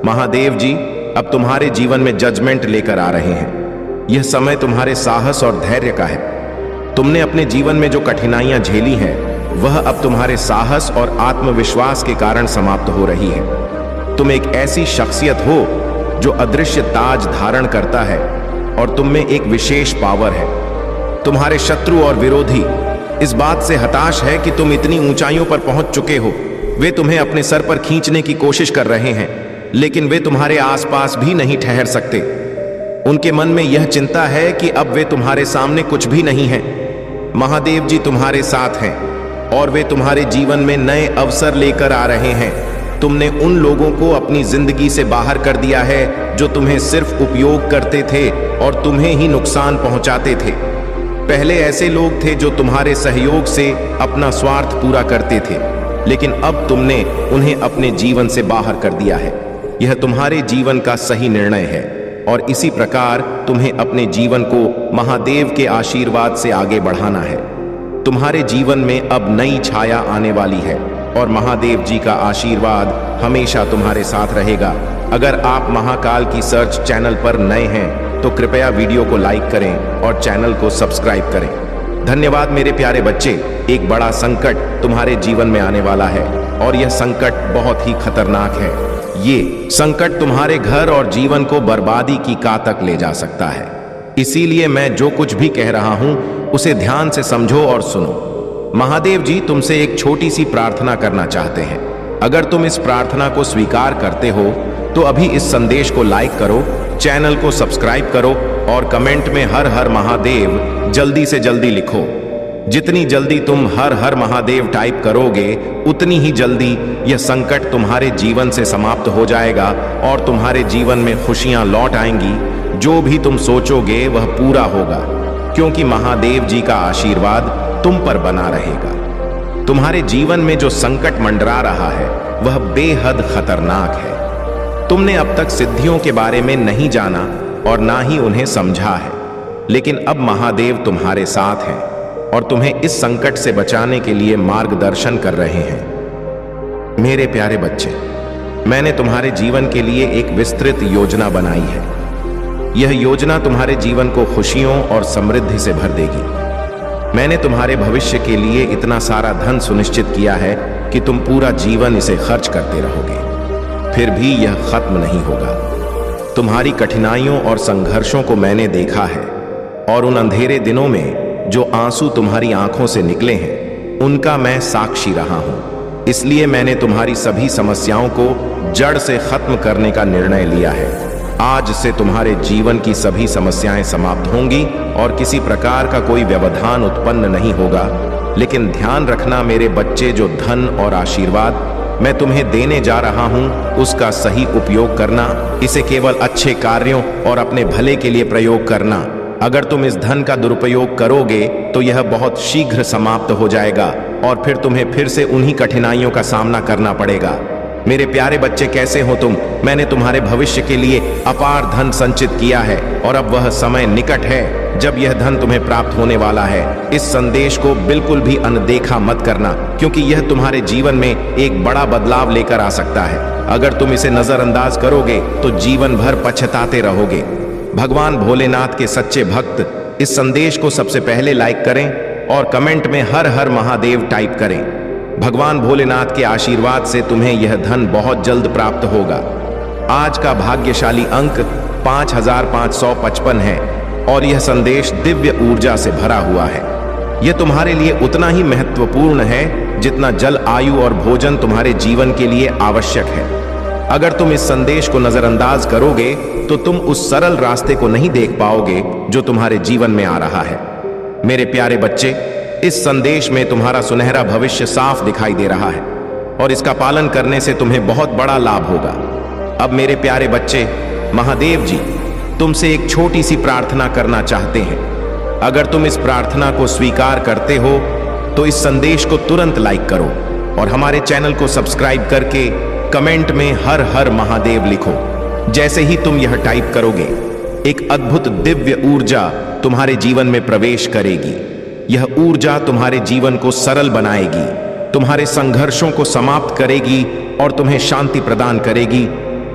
महादेव जी अब तुम्हारे जीवन में जजमेंट लेकर आ रहे हैं। यह समय तुम्हारे साहस और धैर्य का है। तुमने अपने जीवन में जो कठिनाइयां झेली हैं वह अब तुम्हारे साहस और आत्मविश्वास के कारण समाप्त हो रही है। तुम एक ऐसी शख्सियत हो जो अदृश्य ताज धारण करता है और तुम में एक विशेष पावर है। तुम्हारे शत्रु और विरोधी इस बात से हताश है कि तुम इतनी ऊंचाइयों पर पहुंच चुके हो। वे तुम्हें अपने सर पर खींचने की कोशिश कर रहे हैं, लेकिन वे तुम्हारे आसपास भी नहीं ठहर सकते। उनके मन में यह चिंता है कि अब वे तुम्हारे सामने कुछ भी नहीं हैं। महादेव जी तुम्हारे साथ हैं और वे तुम्हारे जीवन में नए अवसर लेकर आ रहे हैं। तुमने उन लोगों को अपनी जिंदगी से बाहर कर दिया है जो तुम्हें सिर्फ उपयोग करते थे और तुम्हें ही नुकसान पहुंचाते थे। पहले ऐसे लोग थे जो तुम्हारे सहयोग से अपना स्वार्थ पूरा करते थे, लेकिन अब तुमने उन्हें अपने जीवन से बाहर कर दिया है। यह तुम्हारे जीवन का सही निर्णय है और इसी प्रकार तुम्हें अपने जीवन को महादेव के आशीर्वाद से आगे बढ़ाना है। तुम्हारे जीवन में अब नई छाया आने वाली है और महादेव जी का आशीर्वाद हमेशा तुम्हारे साथ रहेगा। अगर आप महाकाल की सर्च चैनल पर नए हैं तो कृपया वीडियो को लाइक करें और चैनल को सब्सक्राइब करें। धन्यवाद मेरे प्यारे बच्चे। एक बड़ा संकट तुम्हारे जीवन में आने वाला है और यह संकट बहुत ही खतरनाक है। ये संकट तुम्हारे घर और जीवन को बर्बादी की कात तक ले जा सकता है। इसीलिए मैं जो कुछ भी कह रहा हूं उसे ध्यान से समझो और सुनो। महादेव जी तुमसे एक छोटी सी प्रार्थना करना चाहते हैं। अगर तुम इस प्रार्थना को स्वीकार करते हो तो अभी इस संदेश को लाइक करो, चैनल को सब्सक्राइब करो और कमेंट में हर हर महादेव जल्दी से जल्दी लिखो। जितनी जल्दी तुम हर हर महादेव टाइप करोगे उतनी ही जल्दी यह संकट तुम्हारे जीवन से समाप्त हो जाएगा और तुम्हारे जीवन में खुशियां लौट आएंगी। जो भी तुम सोचोगे वह पूरा होगा, क्योंकि महादेव जी का आशीर्वाद तुम पर बना रहेगा। तुम्हारे जीवन में जो संकट मंडरा रहा है वह बेहद खतरनाक है। तुमने अब तक सिद्धियों के बारे में नहीं जाना और ना ही उन्हें समझा है, लेकिन अब महादेव तुम्हारे साथ हैं और तुम्हें इस संकट से बचाने के लिए मार्गदर्शन कर रहे हैं। मेरे प्यारे बच्चे, मैंने तुम्हारे जीवन के लिए एक विस्तृत योजना बनाई है। यह योजना तुम्हारे जीवन को खुशियों और समृद्धि से भर देगी। मैंने तुम्हारे भविष्य के लिए इतना सारा धन सुनिश्चित किया है कि तुम पूरा जीवन इसे खर्च करते रहोगे, फिर भी यह खत्म नहीं होगा। तुम्हारी कठिनाइयों और संघर्षों को मैंने देखा है और उन अंधेरे दिनों में जो आंसू तुम्हारी आंखों से निकले हैं उनका मैं साक्षी रहा हूं। इसलिए मैंने तुम्हारी सभी समस्याओं को जड़ से खत्म करने का निर्णय लिया है। आज से तुम्हारे जीवन की सभी समस्याएं समाप्त होंगी और किसी प्रकार का कोई व्यवधान उत्पन्न नहीं होगा। लेकिन ध्यान रखना मेरे बच्चे, जो धन और आशीर्वाद मैं तुम्हें देने जा रहा हूं उसका सही उपयोग करना। इसे केवल अच्छे कार्यों और अपने भले के लिए प्रयोग करना। अगर तुम इस धन का दुरुपयोग करोगे तो यह बहुत शीघ्र समाप्त हो जाएगा और फिर तुम्हें फिर से उन्हीं कठिनाइयों का सामना करना पड़ेगा। मेरे प्यारे बच्चे, कैसे हो तुम? मैंने तुम्हारे भविष्य के लिए अपार धन संचित किया है और अब वह समय निकट है जब यह धन तुम्हें प्राप्त होने वाला है। इस संदेश को बिल्कुल भी अनदेखा मत करना, क्योंकि यह तुम्हारे जीवन में एक बड़ा बदलाव लेकर आ सकता है। अगर तुम इसे नजरअंदाज करोगे तो जीवन भर पछताते रहोगे। भगवान भोलेनाथ के सच्चे भक्त इस संदेश को सबसे पहले लाइक करें और कमेंट में हर हर महादेव टाइप करें। भगवान भोलेनाथ के आशीर्वाद से तुम्हें यह धन बहुत जल्द प्राप्त होगा। आज का भाग्यशाली अंक 5555 है और यह संदेश दिव्य ऊर्जा से भरा हुआ है। यह तुम्हारे लिए उतना ही महत्वपूर्ण है जितना जल, आयु और भोजन तुम्हारे जीवन के लिए आवश्यक है। अगर तुम इस संदेश को नजरअंदाज करोगे तो तुम उस सरल रास्ते को नहीं देख पाओगे जो तुम्हारे जीवन में आ रहा है। मेरे प्यारे बच्चे, इस संदेश में तुम्हारा सुनहरा भविष्य साफ दिखाई दे रहा है और इसका पालन करने से तुम्हें बहुत बड़ा लाभ होगा। अब मेरे प्यारे बच्चे, महादेव जी तुमसे एक छोटी सी प्रार्थना करना चाहते हैं। अगर तुम इस प्रार्थना को स्वीकार करते हो तो इस संदेश को तुरंत लाइक करो और हमारे चैनल को सब्सक्राइब करके कमेंट में हर हर महादेव लिखो। जैसे ही तुम यह टाइप करोगे, एक अद्भुत दिव्य ऊर्जा तुम्हारे जीवन में प्रवेश करेगी। यह ऊर्जा तुम्हारे जीवन को सरल बनाएगी, तुम्हारे संघर्षों को समाप्त करेगी और तुम्हें शांति प्रदान करेगी।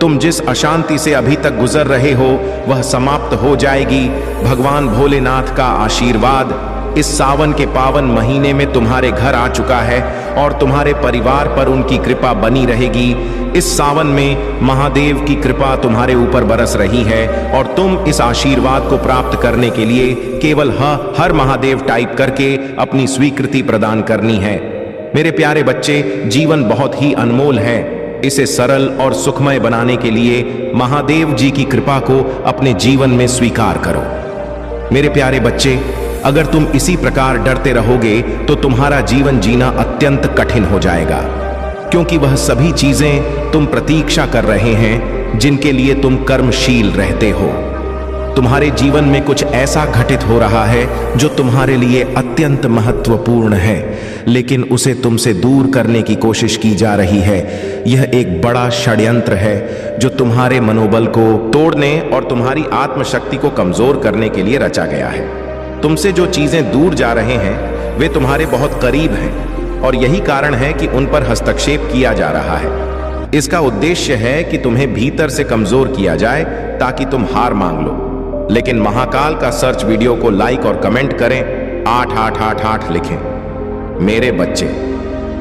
तुम जिस अशांति से अभी तक गुजर रहे हो वह समाप्त हो जाएगी। भगवान भोलेनाथ का आशीर्वाद इस सावन के पावन महीने में तुम्हारे घर आ चुका है और तुम्हारे परिवार पर उनकी कृपा बनी रहेगी। इस सावन में महादेव की कृपा तुम्हारे ऊपर बरस रही है और तुम इस आशीर्वाद को प्राप्त करने के लिए केवल हर महादेव टाइप करके अपनी स्वीकृति प्रदान करनी है। मेरे प्यारे बच्चे, जीवन बहुत ही अनमोल है। इसे सरल और सुखमय बनाने के लिए महादेव जी की कृपा को अपने जीवन में स्वीकार करो। मेरे प्यारे बच्चे, अगर तुम इसी प्रकार डरते रहोगे तो तुम्हारा जीवन जीना अत्यंत कठिन हो जाएगा, क्योंकि वह सभी चीजें तुम प्रतीक्षा कर रहे हैं जिनके लिए तुम कर्मशील रहते हो। तुम्हारे जीवन में कुछ ऐसा घटित हो रहा है जो तुम्हारे लिए अत्यंत महत्वपूर्ण है, लेकिन उसे तुमसे दूर करने की कोशिश की जा रही है। यह एक बड़ा षड्यंत्र है जो तुम्हारे मनोबल को तोड़ने और तुम्हारी आत्मशक्ति को कमजोर करने के लिए रचा गया है। तुमसे जो चीजें दूर जा रहे हैं वे तुम्हारे बहुत करीब हैं और यही कारण है कि उन पर हस्तक्षेप किया जा रहा है। इसका उद्देश्य है कि तुम्हें भीतर से कमजोर किया जाए ताकि तुम हार मांग लो। लेकिन महाकाल का सर्च वीडियो को लाइक और कमेंट करें, 8888 लिखें। मेरे बच्चे,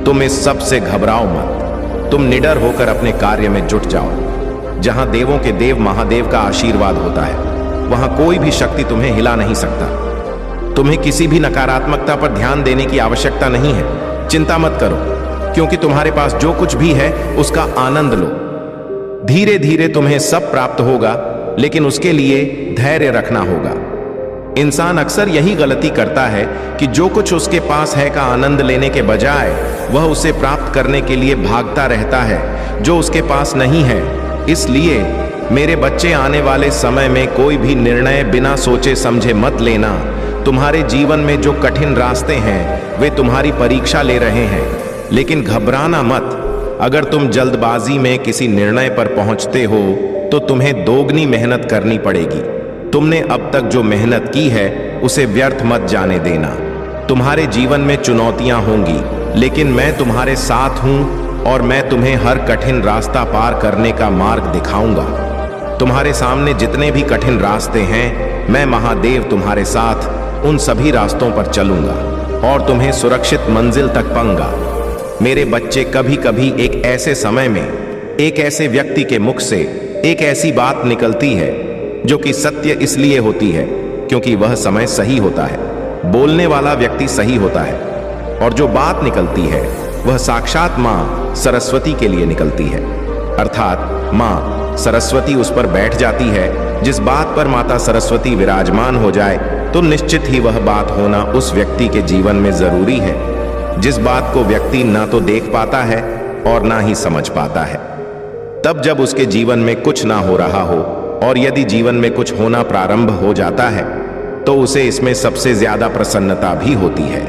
तुम इस सब से घबराओ मत। तुम निडर होकर अपने कार्य में जुट जाओ। जहां देवों के देव महादेव का आशीर्वाद होता है वहां कोई भी शक्ति तुम्हें हिला नहीं सकता। तुम्हें किसी भी नकारात्मकता पर ध्यान देने की आवश्यकता नहीं है। चिंता मत करो, क्योंकि तुम्हारे पास जो कुछ भी है उसका आनंद लो। धीरे धीरे तुम्हें सब प्राप्त होगा, लेकिन उसके लिए धैर्य रखना होगा। इंसान अक्सर यही गलती करता है कि जो कुछ उसके पास है का आनंद लेने के बजाय वह उसे प्राप्त करने के लिए भागता रहता है जो उसके पास नहीं है। इसलिए मेरे बच्चे, आने वाले समय में कोई भी निर्णय बिना सोचे समझे मत लेना। तुम्हारे जीवन में जो कठिन रास्ते हैं वे तुम्हारी परीक्षा ले रहे हैं, लेकिन घबराना मत। अगर तुम जल्दबाजी में किसी निर्णय पर पहुंचते हो तो तुम्हें दोगुनी मेहनत करनी पड़ेगी। तुमने अब तक जो मेहनत की है उसे व्यर्थ मत जाने देना। तुम्हारे जीवन में चुनौतियां होंगी, लेकिन मैं तुम्हारे साथ हूं और मैं तुम्हें हर कठिन रास्ता पार करने का मार्ग दिखाऊंगा। तुम्हारे सामने जितने भी कठिन रास्ते हैं, मैं महादेव तुम्हारे साथ उन सभी रास्तों पर चलूंगा और तुम्हें सुरक्षित मंजिल तक पाऊंगा। मेरे बच्चे, कभी कभी एक ऐसे समय में एक ऐसे व्यक्ति के मुख से एक ऐसी बात निकलती है जो कि सत्य इसलिए होती है क्योंकि वह समय सही होता है। बोलने वाला व्यक्ति सही होता है और जो बात निकलती है वह साक्षात मां सरस्वती के लिए निकलती है। अर्थात मां सरस्वती उस पर बैठ जाती है। जिस बात पर माता सरस्वती विराजमान हो जाए तो निश्चित ही वह बात होना उस व्यक्ति के जीवन में जरूरी है, जिस बात को व्यक्ति ना तो देख पाता है और ना ही समझ पाता है। तब जब उसके जीवन में कुछ ना हो रहा हो और यदि जीवन में कुछ होना प्रारंभ हो जाता है तो उसे इसमें सबसे ज्यादा प्रसन्नता भी होती है।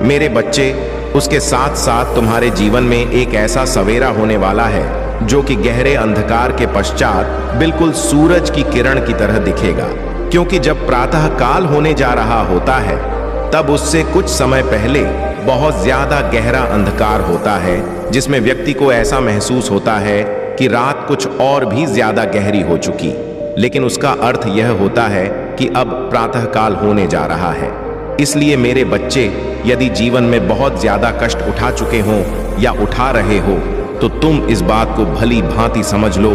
मेरे बच्चे, उसके साथ साथ तुम्हारे जीवन में एक ऐसा सवेरा होने वाला है जो कि गहरे अंधकार के पश्चात बिल्कुल सूरज की किरण की तरह दिखेगा, क्योंकि जब प्रातः काल होने जा रहा होता है तब उससे कुछ समय पहले बहुत ज्यादा गहरा अंधकार होता है, जिसमें व्यक्ति को ऐसा महसूस होता है कि रात कुछ और भी ज्यादा गहरी हो चुकी। लेकिन उसका अर्थ यह होता है कि अब प्रातः काल होने जा रहा है। इसलिए मेरे बच्चे, यदि जीवन में बहुत ज्यादा कष्ट उठा चुके हो या उठा रहे हो तो तुम इस बात को भली भांति समझ लो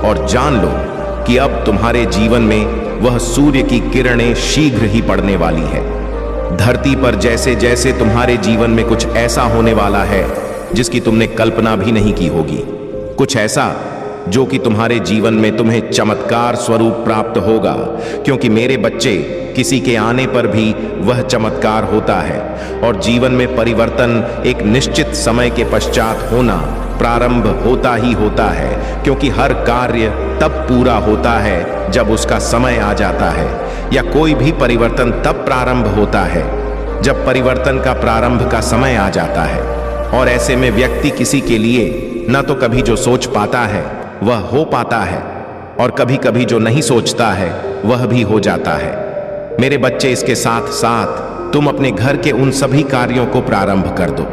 और जान लो कि अब तुम्हारे जीवन में वह सूर्य की किरणें शीघ्र ही पड़ने वाली है। धरती पर जैसे जैसे तुम्हारे जीवन में कुछ ऐसा होने वाला है जिसकी तुमने कल्पना भी नहीं की होगी, कुछ ऐसा जो कि तुम्हारे जीवन में तुम्हें चमत्कार स्वरूप प्राप्त होगा, क्योंकि मेरे बच्चे, किसी के आने पर भी वह चमत्कार होता है और जीवन में परिवर्तन एक निश्चित समय के पश्चात होना प्रारंभ होता ही होता है, क्योंकि हर कार्य तब पूरा होता है जब उसका समय आ जाता है, या कोई भी परिवर्तन तब प्रारंभ होता है जब परिवर्तन का प्रारंभ का समय आ जाता है। और ऐसे में व्यक्ति किसी के लिए न तो कभी जो सोच पाता है वह हो पाता है और कभी कभी जो नहीं सोचता है वह भी हो जाता है। मेरे बच्चे, इसके साथ साथ तुम अपने घर के उन सभी कार्यों को प्रारंभ कर दो।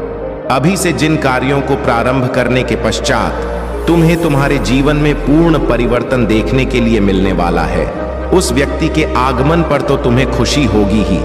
अभी से जिन कार्यों को प्रारंभ करने के पश्चात तुम्हें तुम्हारे जीवन में पूर्ण परिवर्तन देखने के लिए मिलने वाला है। उस व्यक्ति के आगमन पर तो तुम्हें खुशी होगी ही,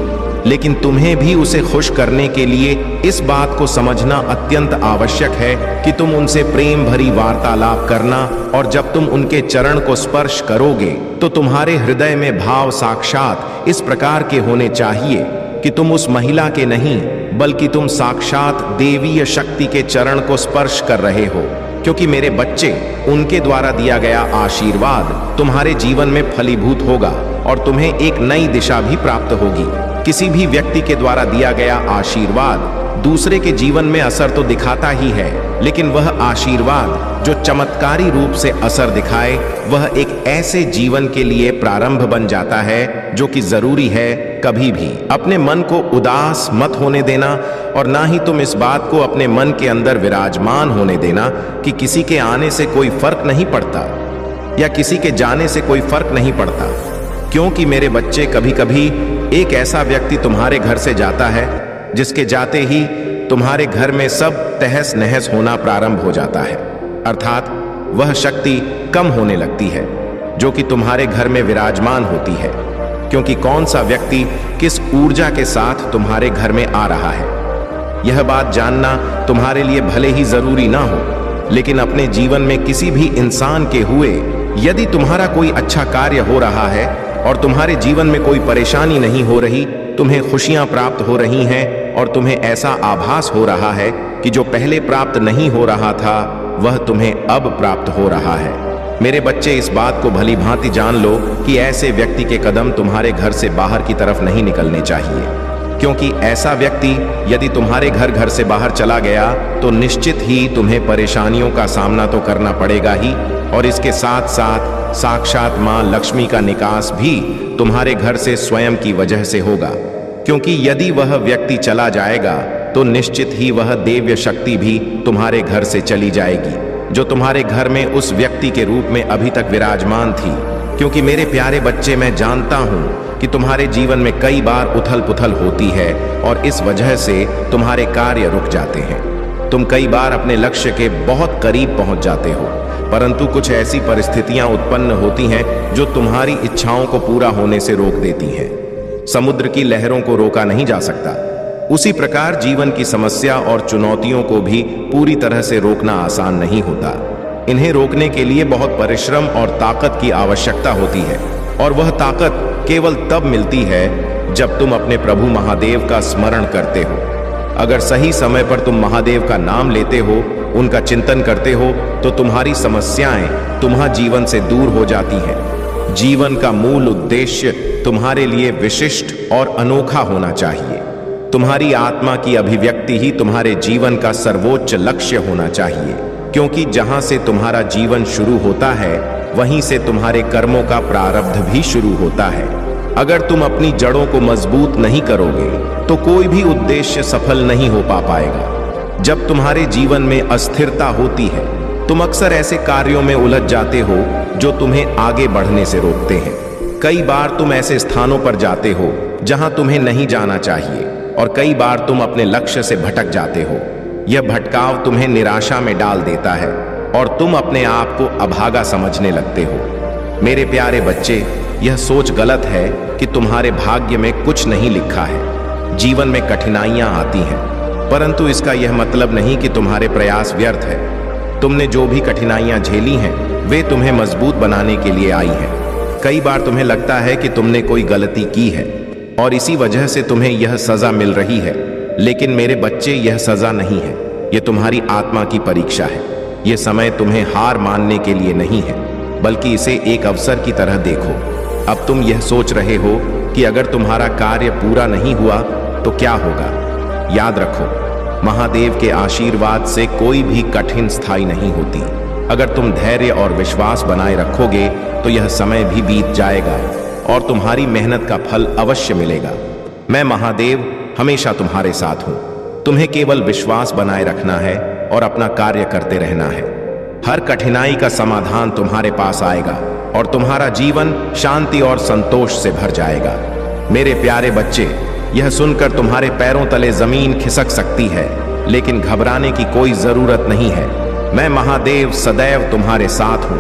लेकिन तुम्हें भी उसे खुश करने के लिए इस बात को समझना अत्यंत आवश्यक है कि तुम उनसे प्रेम भरी वार्तालाप करना, और जब तुम उनके चरण को स्पर्श करोगे तो तुम्हारे हृदय में भाव साक्षात इस प्रकार के होने चाहिए कि तुम उस महिला के नहीं बल्कि तुम साक्षात देवीय शक्ति के चरण को स्पर्श कर रहे हो, क्योंकि मेरे बच्चे, उनके द्वारा दिया गया आशीर्वाद तुम्हारे जीवन में फलीभूत होगा और तुम्हें एक नई दिशा भी प्राप्त होगी। किसी भी व्यक्ति के द्वारा दिया गया आशीर्वाद दूसरे के जीवन में असर तो दिखाता ही है, लेकिन वह आशीर्वाद जो चमत्कारी रूप से असर दिखाए वह एक ऐसे जीवन के लिए प्रारंभ बन जाता है जो कि जरूरी है। कभी भी अपने मन को उदास मत होने देना, और ना ही तुम इस बात को अपने मन के अंदर विराजमान होने देना कि किसी के आने से कोई फर्क नहीं पड़ता या किसी के जाने से कोई फर्क नहीं पड़ता, क्योंकि मेरे बच्चे, कभी कभी एक ऐसा व्यक्ति तुम्हारे घर से जाता है जिसके जाते ही तुम्हारे घर में सब तहस नहस होना प्रारंभ हो जाता है, अर्थात वह शक्ति कम होने लगती है जो कि तुम्हारे घर में विराजमान होती है, क्योंकि कौन सा व्यक्ति किस ऊर्जा के साथ तुम्हारे घर में आ रहा है यह बात जानना तुम्हारे लिए भले ही जरूरी ना हो, लेकिन अपने जीवन में किसी भी इंसान के हुए यदि तुम्हारा कोई अच्छा कार्य हो रहा है और तुम्हारे जीवन में कोई परेशानी नहीं हो रही, तुम्हें खुशियां प्राप्त हो रही हैं और तुम्हें ऐसा आभास हो रहा है कि जो पहले प्राप्त नहीं हो रहा था वह तुम्हें अब प्राप्त हो रहा है। मेरे बच्चे, इस बात को भली भांति जान लो कि ऐसे व्यक्ति के कदम तुम्हारे घर से बाहर की तरफ नहीं निकलने चाहिए, क्योंकि ऐसा व्यक्ति यदि तुम्हारे घर से बाहर चला गया तो निश्चित ही तुम्हें परेशानियों का सामना तो करना पड़ेगा ही, और इसके साथ साथ साक्षात मां लक्ष्मी का निकास भी तुम्हारे घर से स्वयं की वजह से होगा, क्योंकि यदि वह व्यक्ति चला जाएगा तो निश्चित ही वह देव्य शक्ति भी तुम्हारे घर से चली जाएगी जो तुम्हारे घर में उस व्यक्ति के रूप में अभी तक विराजमान थी। क्योंकि मेरे प्यारे बच्चे, मैं जानता हूं कि तुम्हारे जीवन में कई बार उथल पुथल होती है और इस वजह से तुम्हारे कार्य रुक जाते हैं। तुम कई बार अपने लक्ष्य के बहुत करीब पहुंच जाते हो, परंतु कुछ ऐसी परिस्थितियां उत्पन्न होती हैं जो तुम्हारी इच्छाओं को पूरा होने से रोक देती हैं। समुद्र की लहरों को रोका नहीं जा सकता, उसी प्रकार जीवन की समस्या और चुनौतियों को भी पूरी तरह से रोकना आसान नहीं होता। इन्हें रोकने के लिए बहुत परिश्रम और ताकत की आवश्यकता होती है, और वह ताकत केवल तब मिलती है जब तुम अपने प्रभु महादेव का स्मरण करते हो। अगर सही समय पर तुम महादेव का नाम लेते हो, उनका चिंतन करते हो, तो तुम्हारी समस्याएं तुम्हारे जीवन से दूर हो जाती हैं। जीवन का मूल उद्देश्य तुम्हारे लिए विशिष्ट और अनोखा होना चाहिए। तुम्हारी आत्मा की अभिव्यक्ति ही तुम्हारे जीवन का सर्वोच्च लक्ष्य होना चाहिए, क्योंकि जहां से तुम्हारा जीवन शुरू होता है, वहीं से तुम्हारे कर्मों का प्रारब्ध भी शुरू होता है। अगर तुम अपनी जड़ों को मजबूत नहीं करोगे, तो कोई भी उद्देश्य सफल नहीं हो पाएगा। जब तुम्हारे जीवन में अस्थिरता होती है, तुम अक्सर ऐसे कार्यों में उलझ जाते हो जो तुम्हें आगे बढ़ने से रोकते हैं। कई बार तुम ऐसे स्थानों पर जाते हो जहां तुम्हें नहीं जाना चाहिए, और कई बार तुम अपने लक्ष्य से भटक जाते हो। यह भटकाव तुम्हें निराशा में डाल देता है और तुम अपने आप को अभागा समझने लगते हो। मेरे प्यारे बच्चे, यह सोच गलत है कि तुम्हारे भाग्य में कुछ नहीं लिखा है। जीवन में कठिनाइयां आती हैं, परंतु इसका यह मतलब नहीं कि तुम्हारे प्रयास व्यर्थ है। तुमने जो भी कठिनाइयां झेली हैं, वे तुम्हें मजबूत बनाने के लिए आई हैं। कई बार तुम्हें लगता है कि तुमने कोई गलती की है और इसी वजह से तुम्हें यह सजा मिल रही है, लेकिन मेरे बच्चे, यह सजा नहीं है। यह तुम्हारी आत्मा की परीक्षा है। यह समय तुम्हें हार मानने के लिए नहीं है, बल्कि इसे एक अवसर की तरह देखो। अब तुम यह सोच रहे हो कि अगर तुम्हारा कार्य पूरा नहीं हुआ तो क्या होगा। याद रखो, महादेव के आशीर्वाद से कोई भी कठिन स्थायी नहीं होती। अगर तुम धैर्य और विश्वास बनाए रखोगे, तो यह समय भी बीत जाएगा और तुम्हारी मेहनत का फल अवश्य मिलेगा। मैं महादेव हमेशा तुम्हारे साथ हूं। तुम्हें केवल विश्वास बनाए रखना है और अपना कार्य करते रहना है। हर कठिनाई का समाधान तुम्हारे पास आएगा और तुम्हारा जीवन शांति और संतोष से भर जाएगा। मेरे प्यारे बच्चे, यह सुनकर तुम्हारे पैरों तले जमीन खिसक सकती है, लेकिन घबराने की कोई जरूरत नहीं है। मैं महादेव सदैव तुम्हारे साथ हूं।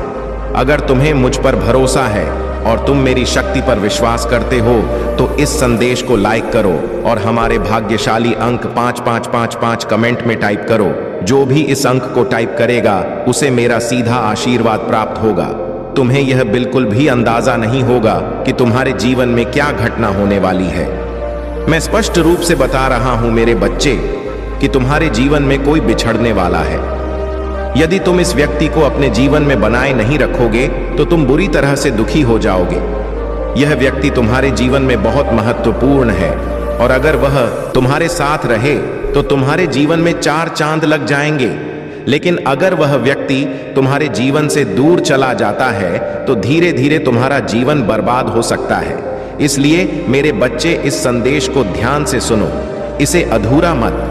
अगर तुम्हें मुझ पर भरोसा है और तुम मेरी शक्ति पर विश्वास करते हो, तो इस संदेश को लाइक करो और हमारे भाग्यशाली अंक 5555 कमेंट में टाइप करो। जो भी इस अंक को टाइप करेगा, उसे मेरा सीधा आशीर्वाद प्राप्त होगा। तुम्हें यह बिल्कुल भी अंदाजा नहीं होगा कि तुम्हारे जीवन में क्या घटना होने वाली है। मैं स्पष्ट रूप से बता रहा हूं मेरे बच्चे, कि तुम्हारे जीवन में कोई बिछड़ने वाला है। यदि तुम इस व्यक्ति को अपने जीवन में बनाए नहीं रखोगे, तो तुम बुरी तरह से दुखी हो जाओगे। यह व्यक्ति तुम्हारे जीवन में बहुत महत्वपूर्ण है, और अगर वह तुम्हारे साथ रहे तो तुम्हारे जीवन में 4 चांद लग जाएंगे। लेकिन अगर वह व्यक्ति तुम्हारे जीवन से दूर चला जाता है, तो धीरे धीरे तुम्हारा जीवन बर्बाद हो सकता है। इसलिए मेरे बच्चे, इस संदेश को ध्यान से सुनो। इसे अधूरा मत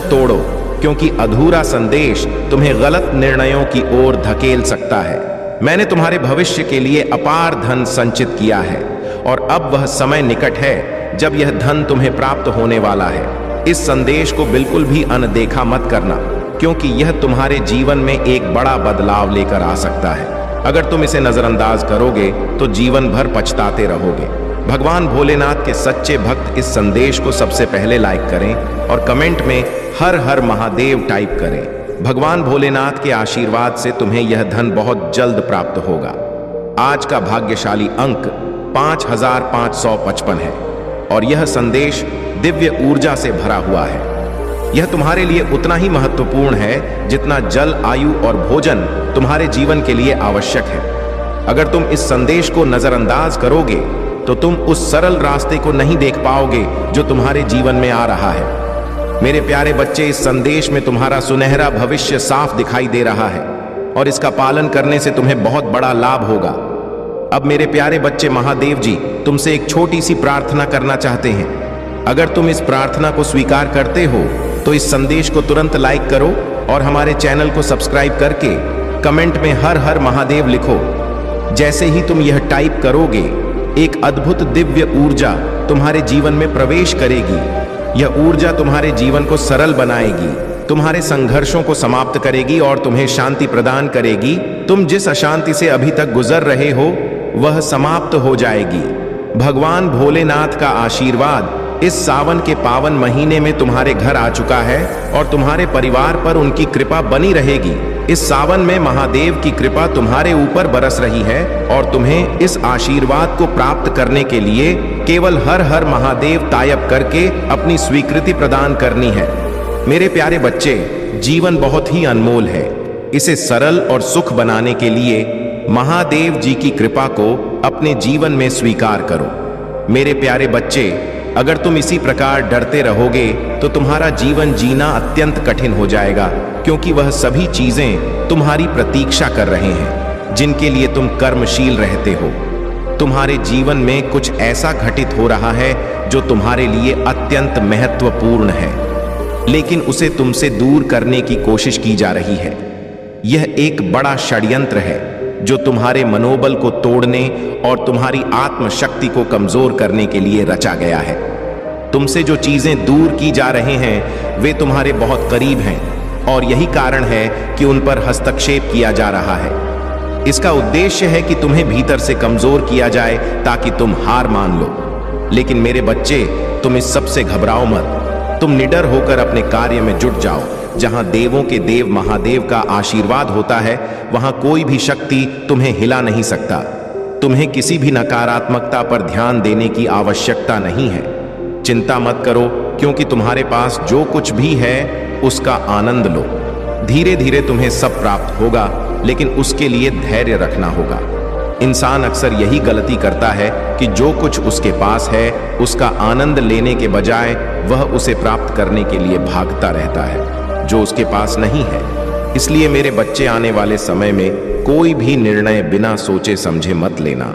तोड़ो, क्योंकि अधूरा संदेश तुम्हें गलत निर्णयों की ओर धकेल सकता है। मैंने तुम्हारे भविष्य के लिए अपार धन संचित किया है, और अब वह समय निकट है जब यह धन तुम्हें प्राप्त होने वाला है। इस संदेश को बिल्कुल भी अनदेखा मत करना, क्योंकि यह तुम्हारे जीवन में एक बड़ा बदलाव लेकर आ सकता है। अगर तुम इसे नजरअंदाज करोगे, तो जीवन भर पछताते रहोगे। भगवान भोलेनाथ के सच्चे भक्त इस संदेश को सबसे पहले लाइक करें और कमेंट में हर हर महादेव टाइप करें। भगवान भोलेनाथ के आशीर्वाद से तुम्हें यह धन बहुत जल्द प्राप्त होगा। आज का भाग्यशाली अंक 5555 है, और यह संदेश दिव्य ऊर्जा से भरा हुआ है। यह तुम्हारे लिए उतना ही महत्वपूर्ण है जितना जल, आयु और भोजन तुम्हारे जीवन के लिए आवश्यक है। अगर तुम इस संदेश को नजरअंदाज करोगे, तो तुम उस सरल रास्ते को नहीं देख पाओगे जो तुम्हारे जीवन में आ रहा है। मेरे प्यारे बच्चे, इस संदेश में तुम्हारा सुनहरा भविष्य साफ दिखाई दे रहा है, और इसका पालन करने से तुम्हें बहुत बड़ा लाभ होगा। अब मेरे प्यारे बच्चे, महादेव जी तुमसे एक छोटी सी प्रार्थना करना चाहते हैं। अगर तुम इस प्रार्थना को स्वीकार करते हो, तो इस संदेश को तुरंत लाइक करो और हमारे चैनल को सब्सक्राइब करके कमेंट में हर हर महादेव लिखो। जैसे ही तुम यह टाइप करोगे, एक अद्भुत दिव्य ऊर्जा तुम्हारे जीवन में प्रवेश करेगी। यह ऊर्जा तुम्हारे जीवन को सरल बनाएगी, तुम्हारे संघर्षों को समाप्त करेगी और तुम्हें शांति प्रदान करेगी। तुम जिस अशांति से अभी तक गुजर रहे हो, वह समाप्त हो जाएगी। भगवान भोलेनाथ का आशीर्वाद इस सावन के पावन महीने में तुम्हारे घर आ चुका है और तुम्हारे परिवार पर उनकी कृपा बनी रहेगी। इस सावन में महादेव की कृपा तुम्हारे ऊपर बरस रही है और तुम्हें इस आशीर्वाद को प्राप्त करने के लिए केवल हर हर महादेव तायप करके अपनी स्वीकृति प्रदान करनी है। मेरे प्यारे बच्चे, जीवन बहुत ही अनमोल है। इसे सरल और सुख बनाने के लिए महादेव जी की कृपा को अपने जीवन में स्वीकार करो। मेरे प्यारे बच्चे, अगर तुम इसी प्रकार डरते रहोगे तो तुम्हारा जीवन जीना अत्यंत कठिन हो जाएगा, क्योंकि वह सभी चीजें तुम्हारी प्रतीक्षा कर रहे हैं जिनके लिए तुम कर्मशील रहते हो। तुम्हारे जीवन में कुछ ऐसा घटित हो रहा है जो तुम्हारे लिए अत्यंत महत्वपूर्ण है, लेकिन उसे तुमसे दूर करने की कोशिश की जा रही है। यह एक बड़ा षड्यंत्र है जो तुम्हारे मनोबल को तोड़ने और तुम्हारी आत्मशक्ति को कमजोर करने के लिए रचा गया है। तुमसे जो चीजें दूर की जा रहे हैं वे तुम्हारे बहुत करीब हैं और यही कारण है कि उन पर हस्तक्षेप किया जा रहा है। इसका उद्देश्य है कि तुम्हें भीतर से कमजोर किया जाए ताकि तुम हार मान लो। लेकिन मेरे बच्चे, तुम इस सब से घबराओ मत। तुम निडर होकर अपने कार्य में जुट जाओ। जहां देवों के देव महादेव का आशीर्वाद होता है वहां कोई भी शक्ति तुम्हें हिला नहीं सकता। तुम्हें किसी भी नकारात्मकता पर ध्यान देने की आवश्यकता नहीं है। चिंता मत करो, क्योंकि तुम्हारे पास जो कुछ भी है उसका आनंद लो। धीरे धीरे तुम्हें सब प्राप्त होगा, लेकिन उसके लिए धैर्य रखना होगा। इंसान अक्सर यही गलती करता है कि जो कुछ उसके पास है उसका आनंद लेने के बजाय वह उसे प्राप्त करने के लिए भागता रहता है जो उसके पास नहीं है। इसलिए मेरे बच्चे, आने वाले समय में कोई भी निर्णय बिना सोचे समझे मत लेना।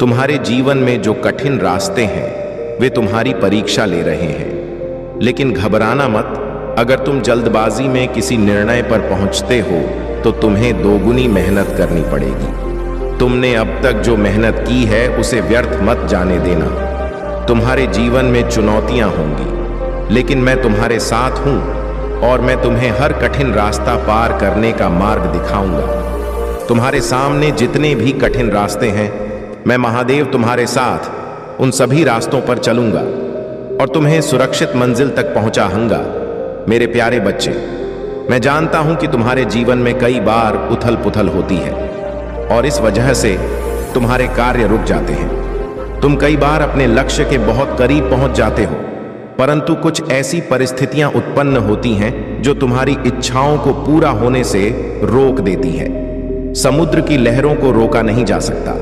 तुम्हारे जीवन में जो कठिन रास्ते हैं वे तुम्हारी परीक्षा ले रहे हैं, लेकिन घबराना मत। अगर तुम जल्दबाजी में किसी निर्णय पर पहुंचते हो तो तुम्हें दोगुनी मेहनत करनी पड़ेगी। तुमने अब तक जो मेहनत की है उसे व्यर्थ मत जाने देना। तुम्हारे जीवन में चुनौतियां होंगी, लेकिन मैं तुम्हारे साथ हूं और मैं तुम्हें हर कठिन रास्ता पार करने का मार्ग दिखाऊंगा। तुम्हारे सामने जितने भी कठिन रास्ते हैं, मैं महादेव तुम्हारे साथ उन सभी रास्तों पर चलूंगा और तुम्हें सुरक्षित मंजिल तक पहुंचाऊंगा। मेरे प्यारे बच्चे, मैं जानता हूं कि तुम्हारे जीवन में कई बार उथल पुथल होती है और इस वजह से तुम्हारे कार्य रुक जाते हैं। तुम कई बार अपने लक्ष्य के बहुत करीब पहुंच जाते हो, परंतु कुछ ऐसी परिस्थितियां उत्पन्न होती हैं जो तुम्हारी इच्छाओं को पूरा होने से रोक देती है। समुद्र की लहरों को रोका नहीं जा सकता,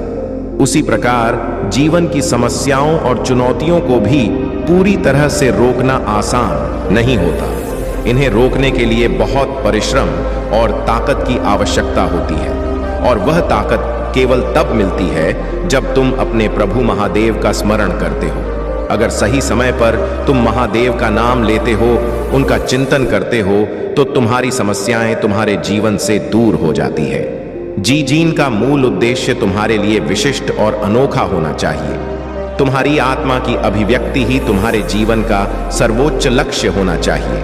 उसी प्रकार जीवन की समस्याओं और चुनौतियों को भी पूरी तरह से रोकना आसान नहीं होता। इन्हें रोकने के लिए बहुत परिश्रम और ताकत की आवश्यकता होती है, और वह ताकत केवल तब मिलती है जब तुम अपने प्रभु महादेव का स्मरण करते हो। अगर सही समय पर तुम महादेव का नाम लेते हो, उनका चिंतन करते हो, तो तुम्हारी समस्याएं तुम्हारे जीवन से दूर हो जाती है। जीन का मूल उद्देश्य तुम्हारे लिए विशिष्ट और अनोखा होना चाहिए। तुम्हारी आत्मा की अभिव्यक्ति ही तुम्हारे जीवन का सर्वोच्च लक्ष्य होना चाहिए,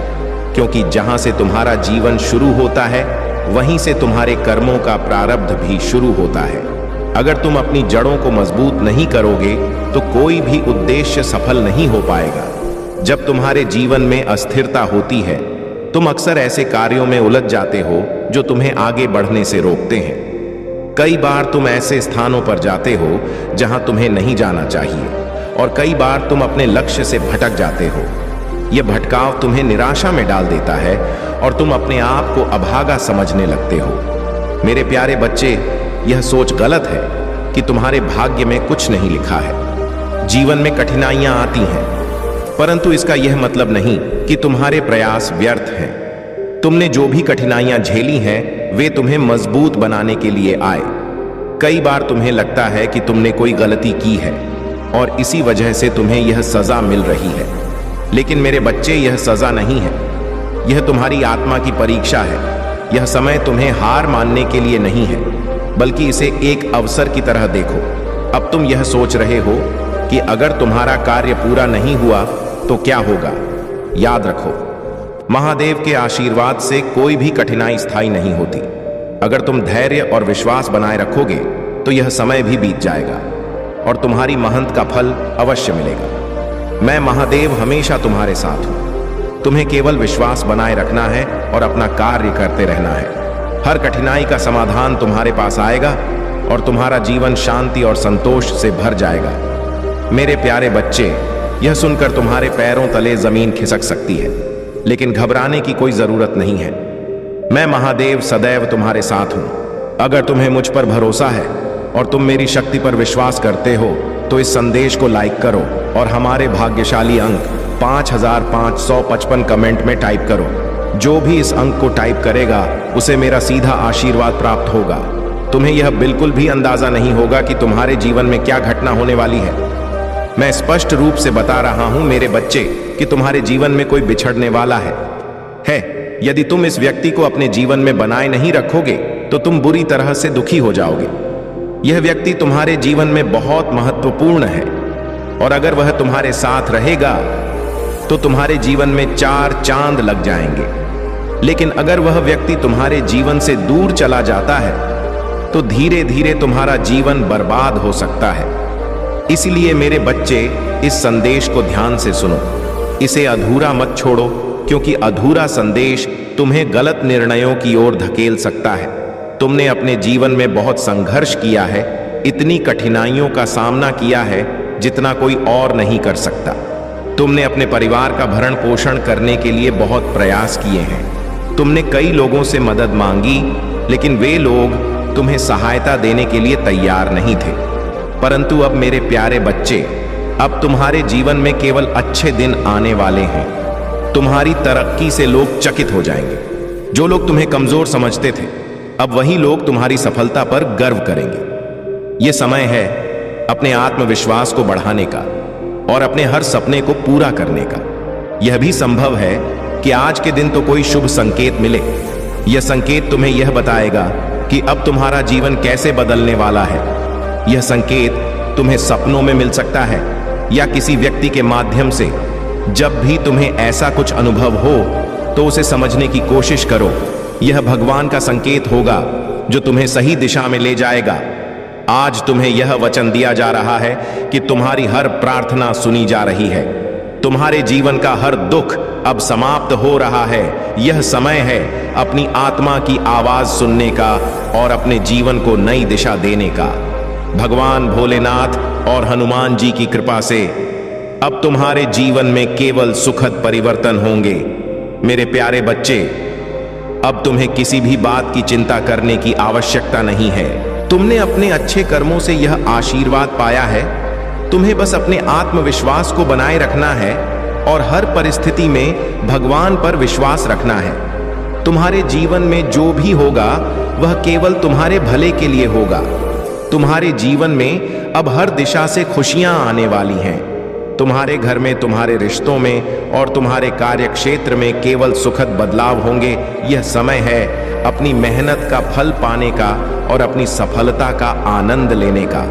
क्योंकि जहां से तुम्हारा जीवन शुरू होता है वहीं से तुम्हारे कर्मों का प्रारब्ध भी शुरू होता है। अगर तुम अपनी जड़ों को मजबूत नहीं करोगे तो कोई भी उद्देश्य सफल नहीं हो पाएगा। जब तुम्हारे जीवन में अस्थिरता होती है, तुम अक्सर ऐसे कार्यों में उलझ जाते हो जो तुम्हें आगे बढ़ने से रोकते हैं। कई बार तुम ऐसे स्थानों पर जाते हो जहां तुम्हें नहीं जाना चाहिए, और कई बार तुम अपने लक्ष्य से भटक जाते हो। यह भटकाव तुम्हें निराशा में डाल देता है और तुम अपने आप को अभागा समझने लगते हो। मेरे प्यारे बच्चे, यह सोच गलत है कि तुम्हारे भाग्य में कुछ नहीं लिखा है। जीवन में कठिनाइयां आती हैं, परंतु इसका यह मतलब नहीं कि तुम्हारे प्रयास व्यर्थ हैं। तुमने जो भी कठिनाइयां झेली हैं वे तुम्हें मजबूत बनाने के लिए आए। कई बार तुम्हें लगता है कि तुमने कोई गलती की है और इसी वजह से तुम्हें यह सजा मिल रही है, लेकिन मेरे बच्चे, यह सजा नहीं है, यह तुम्हारी आत्मा की परीक्षा है। यह समय तुम्हें हार मानने के लिए नहीं है, बल्कि इसे एक अवसर की तरह देखो। अब तुम यह सोच रहे हो कि अगर तुम्हारा कार्य पूरा नहीं हुआ तो क्या होगा। याद रखो, महादेव के आशीर्वाद से कोई भी कठिनाई स्थायी नहीं होती। अगर तुम धैर्य और विश्वास बनाए रखोगे तो यह समय भी बीत जाएगा और तुम्हारी मेहनत का फल अवश्य मिलेगा। मैं महादेव हमेशा तुम्हारे साथ हूं। तुम्हें केवल विश्वास बनाए रखना है और अपना कार्य करते रहना है। हर कठिनाई का समाधान तुम्हारे पास आएगा और तुम्हारा जीवन शांति और संतोष से भर जाएगा। मेरे प्यारे बच्चे, यह सुनकर तुम्हारे पैरों तले जमीन खिसक सकती है, लेकिन घबराने की कोई जरूरत नहीं है। मैं महादेव सदैव तुम्हारे साथ हूं। अगर तुम्हें मुझ पर भरोसा है और तुम मेरी शक्ति पर विश्वास करते हो तो इस संदेश को लाइक करो और हमारे भाग्यशाली अंक 5555 कमेंट में टाइप करो। जो भी इस अंक को टाइप करेगा उसे मेरा सीधा आशीर्वाद प्राप्त होगा। तुम्हें यह बिल्कुल भी अंदाजा नहीं होगा कि तुम्हारे जीवन में क्या घटना होने वाली है। मैं स्पष्ट रूप से बता रहा हूं मेरे बच्चे कि तुम्हारे जीवन में कोई बिछड़ने वाला है। यदि तुम इस व्यक्ति को अपने जीवन में बनाए नहीं रखोगे तो तुम बुरी तरह से दुखी हो जाओगे। यह व्यक्ति तुम्हारे जीवन में बहुत महत्वपूर्ण है और अगर वह तुम्हारे साथ रहेगा तो तुम्हारे जीवन में 4 चांद लग जाएंगे। लेकिन अगर वह व्यक्ति तुम्हारे जीवन से दूर चला जाता है तो धीरे धीरे तुम्हारा जीवन बर्बाद हो सकता है। इसलिए मेरे बच्चे, इस संदेश को ध्यान से सुनो। इसे अधूरा मत छोड़ो, क्योंकि अधूरा संदेश तुम्हें गलत निर्णयों की ओर धकेल सकता है। तुमने अपने जीवन में बहुत संघर्ष किया है, इतनी कठिनाइयों का सामना किया है जितना कोई और नहीं कर सकता। तुमने अपने परिवार का भरण पोषण करने के लिए बहुत प्रयास किए हैं। तुमने कई लोगों से मदद मांगी, लेकिन वे लोग तुम्हें सहायता देने के लिए तैयार नहीं थे। परंतु अब मेरे प्यारे बच्चे, अब तुम्हारे जीवन में केवल अच्छे दिन आने वाले हैं। तुम्हारी तरक्की से लोग चकित हो जाएंगे। जो लोग तुम्हें कमजोर समझते थे, अब वही लोग तुम्हारी सफलता पर गर्व करेंगे। यह समय है अपने आत्मविश्वास को बढ़ाने का और अपने हर सपने को पूरा करने का। यह भी संभव है कि आज के दिन तो कोई शुभ संकेत मिले। यह संकेत तुम्हें यह बताएगा कि अब तुम्हारा जीवन कैसे बदलने वाला है। यह संकेत तुम्हें सपनों में मिल सकता है या किसी व्यक्ति के माध्यम से। जब भी तुम्हें ऐसा कुछ अनुभव हो तो उसे समझने की कोशिश करो। यह भगवान का संकेत होगा जो तुम्हें सही दिशा में ले जाएगा। आज तुम्हें यह वचन दिया जा रहा है कि तुम्हारी हर प्रार्थना सुनी जा रही है। तुम्हारे जीवन का हर दुख अब समाप्त हो रहा है। यह समय है अपनी आत्मा की आवाज सुनने का और अपने जीवन को नई दिशा देने का। भगवान भोलेनाथ और हनुमान जी की कृपा से अब तुम्हारे जीवन में केवल सुखद परिवर्तन होंगे। मेरे प्यारे बच्चे, अब तुम्हें किसी भी बात की चिंता करने की आवश्यकता नहीं है। तुमने अपने अच्छे कर्मों से यह आशीर्वाद पाया है। तुम्हें बस अपने आत्मविश्वास को बनाए रखना है और हर परिस्थिति में भगवान पर विश्वास रखना है। तुम्हारे जीवन में जो भी होगा वह केवल तुम्हारे भले के लिए होगा। तुम्हारे जीवन में अब हर दिशा से खुशियां आने वाली हैं। तुम्हारे घर में, तुम्हारे रिश्तों में और तुम्हारे कार्य क्षेत्र में केवल सुखद बदलाव होंगे। यह समय है अपनी मेहनत का फल पाने का और अपनी सफलता का आनंद लेने का।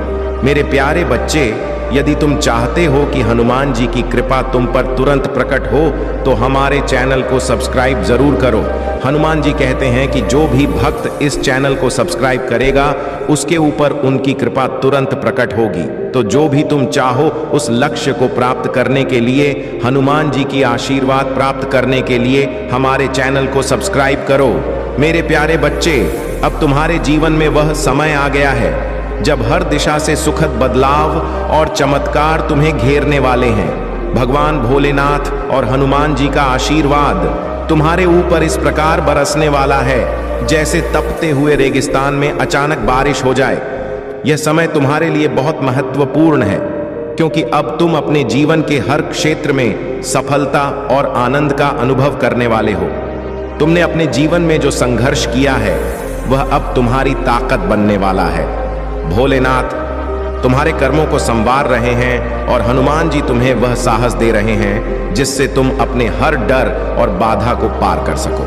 मेरे प्यारे बच्चे, यदि तुम चाहते हो कि हनुमान जी की कृपा तुम पर तुरंत प्रकट हो तो हमारे चैनल को सब्सक्राइब जरूर करो। हनुमान जी कहते हैं कि जो भी भक्त इस चैनल को सब्सक्राइब करेगा उसके ऊपर उनकी कृपा तुरंत प्रकट होगी। तो जो भी तुम चाहो उस लक्ष्य को प्राप्त करने के लिए, हनुमान जी की आशीर्वाद प्राप्त करने के लिए हमारे चैनल को सब्सक्राइब करो। मेरे प्यारे बच्चे, अब तुम्हारे जीवन में वह समय आ गया है जब हर दिशा से सुखद बदलाव और चमत्कार तुम्हें घेरने वाले हैं। भगवान भोलेनाथ और हनुमान जी का आशीर्वाद तुम्हारे ऊपर इस प्रकार बरसने वाला है जैसे तपते हुए रेगिस्तान में अचानक बारिश हो जाए। यह समय तुम्हारे लिए बहुत महत्वपूर्ण है, क्योंकि अब तुम अपने जीवन के हर क्षेत्र में सफलता और आनंद का अनुभव करने वाले हो। तुमने अपने जीवन में जो संघर्ष किया है वह अब तुम्हारी ताकत बनने वाला है। भोलेनाथ तुम्हारे कर्मों को संवार रहे हैं और हनुमान जी तुम्हें वह साहस दे रहे हैं जिससे तुम अपने हर डर और बाधा को पार कर सको।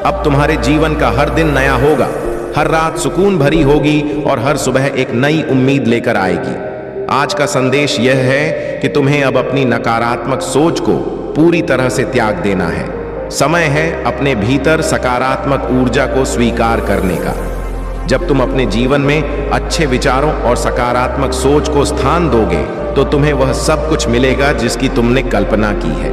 अब तुम्हारे जीवन का हर दिन नया होगा, हर रात सुकून भरी होगी और हर सुबह एक नई उम्मीद लेकर आएगी। आज का संदेश यह है कि तुम्हें अब अपनी नकारात्मक सोच को पूरी तरह से त्याग देना है। समय है अपने भीतर सकारात्मक ऊर्जा को स्वीकार करने का। जब तुम अपने जीवन में अच्छे विचारों और सकारात्मक सोच को स्थान दोगे तो तुम्हें वह सब कुछ मिलेगा जिसकी तुमने कल्पना की है।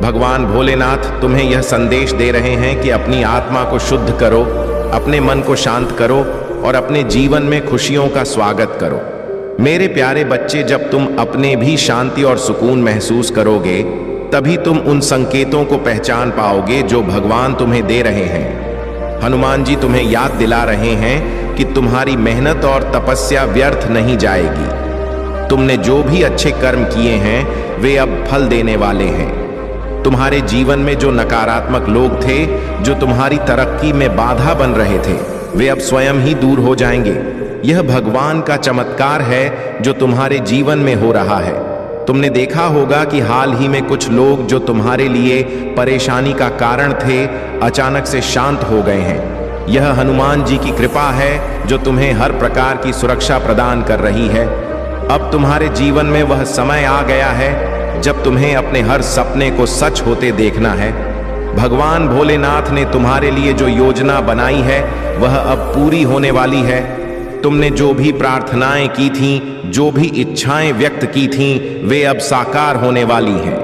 भगवान भोलेनाथ तुम्हें यह संदेश दे रहे हैं कि अपनी आत्मा को शुद्ध करो, अपने मन को शांत करो और अपने जीवन में खुशियों का स्वागत करो। मेरे प्यारे बच्चे, जब तुम अपने भी शांति और सुकून महसूस करोगे तभी तुम उन संकेतों को पहचान पाओगे जो भगवान तुम्हें दे रहे हैं। हनुमान जी तुम्हें याद दिला रहे हैं कि तुम्हारी मेहनत और तपस्या व्यर्थ नहीं जाएगी। तुमने जो भी अच्छे कर्म किए हैं वे अब फल देने वाले हैं। तुम्हारे जीवन में जो नकारात्मक लोग थे, जो तुम्हारी तरक्की में बाधा बन रहे थे, वे अब स्वयं ही दूर हो जाएंगे। यह भगवान का चमत्कार है जो तुम्हारे जीवन में हो रहा है। तुमने देखा होगा कि हाल ही में कुछ लोग जो तुम्हारे लिए परेशानी का कारण थे, अचानक से शांत हो गए हैं। यह हनुमान जी की कृपा है जो तुम्हें हर प्रकार की सुरक्षा प्रदान कर रही है। अब तुम्हारे जीवन में वह समय आ गया है जब तुम्हें अपने हर सपने को सच होते देखना है। भगवान भोलेनाथ ने तुम्हारे लिए जो योजना बनाई है वह अब पूरी होने वाली है। तुमने जो भी प्रार्थनाएं की थीं, जो भी इच्छाएं व्यक्त की थीं, वे अब साकार होने वाली हैं।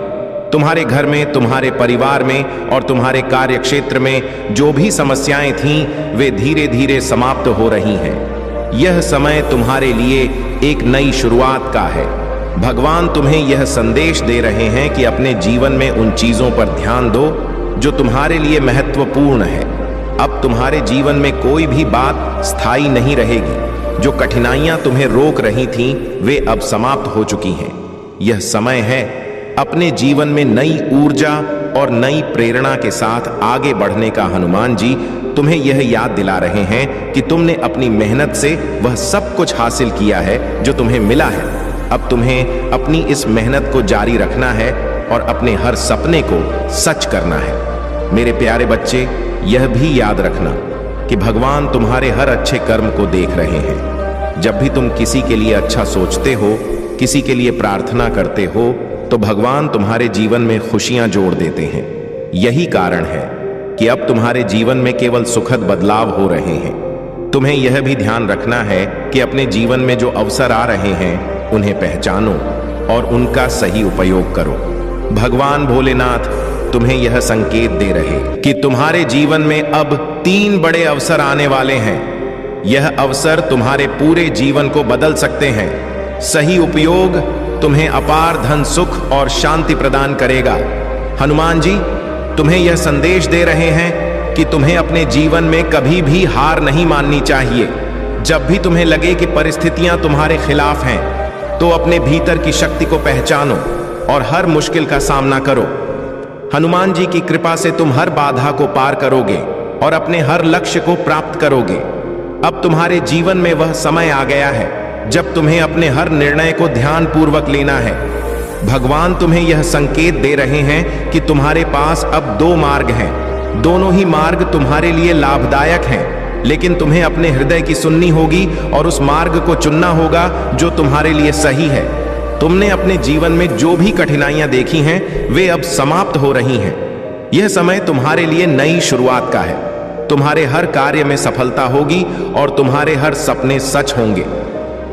तुम्हारे घर में, तुम्हारे परिवार में और तुम्हारे कार्य क्षेत्र में जो भी समस्याएं थीं, वे धीरे धीरे समाप्त हो रही हैं। यह समय तुम्हारे लिए एक नई शुरुआत का है। भगवान तुम्हें यह संदेश दे रहे हैं कि अपने जीवन में उन चीजों पर ध्यान दो जो तुम्हारे लिए महत्वपूर्ण है। अब तुम्हारे जीवन में कोई भी बात स्थायी नहीं रहेगी। जो कठिनाइयां तुम्हें रोक रही थीं, वे अब समाप्त हो चुकी हैं। यह समय है अपने जीवन में नई ऊर्जा और नई प्रेरणा के साथ आगे बढ़ने का। हनुमान जी तुम्हें यह याद दिला रहे हैं कि तुमने अपनी मेहनत से वह सब कुछ हासिल किया है जो तुम्हें मिला है। अब तुम्हें अपनी इस मेहनत को जारी रखना है और अपने हर सपने को सच करना है। मेरे प्यारे बच्चे, यह भी याद रखना कि भगवान तुम्हारे हर अच्छे कर्म को देख रहे हैं। जब भी तुम किसी के लिए अच्छा सोचते हो, किसी के लिए प्रार्थना करते हो, तो भगवान तुम्हारे जीवन में खुशियां जोड़ देते हैं। यही कारण है कि अब तुम्हारे जीवन में केवल सुखद बदलाव हो रहे हैं। तुम्हें यह भी ध्यान रखना है कि अपने जीवन में जो अवसर आ रहे हैं उन्हें पहचानो और उनका सही उपयोग करो। भगवान भोलेनाथ तुम्हें यह संकेत दे रहे कि तुम्हारे जीवन में अब 3 बड़े अवसर आने वाले हैं। यह अवसर तुम्हारे पूरे जीवन को बदल सकते हैं। सही उपयोग तुम्हें अपार धन, सुख और शांति प्रदान करेगा। हनुमान जी तुम्हें यह संदेश दे रहे हैं कि तुम्हें अपने जीवन में कभी भी हार नहीं माननी चाहिए। जब भी तुम्हें लगे कि परिस्थितियां तुम्हारे खिलाफ हैं, तो अपने भीतर की शक्ति को पहचानो और हर मुश्किल का सामना करो। हनुमान जी की कृपा से तुम हर बाधा को पार करोगे और अपने हर लक्ष्य को प्राप्त करोगे। अब तुम्हारे जीवन में वह समय आ गया है जब तुम्हें अपने हर निर्णय को ध्यानपूर्वक लेना है। भगवान तुम्हें यह संकेत दे रहे हैं कि तुम्हारे पास अब 2 मार्ग हैं। दोनों ही मार्ग तुम्हारे लिए लाभदायक हैं, लेकिन तुम्हें अपने हृदय की सुननी होगी और उस मार्ग को चुनना होगा जो तुम्हारे लिए सही है। तुमने अपने जीवन में जो भी कठिनाइयां देखी हैं, वे अब समाप्त हो रही हैं। यह समय तुम्हारे लिए नई शुरुआत का है। तुम्हारे हर कार्य में सफलता होगी और तुम्हारे हर सपने सच होंगे।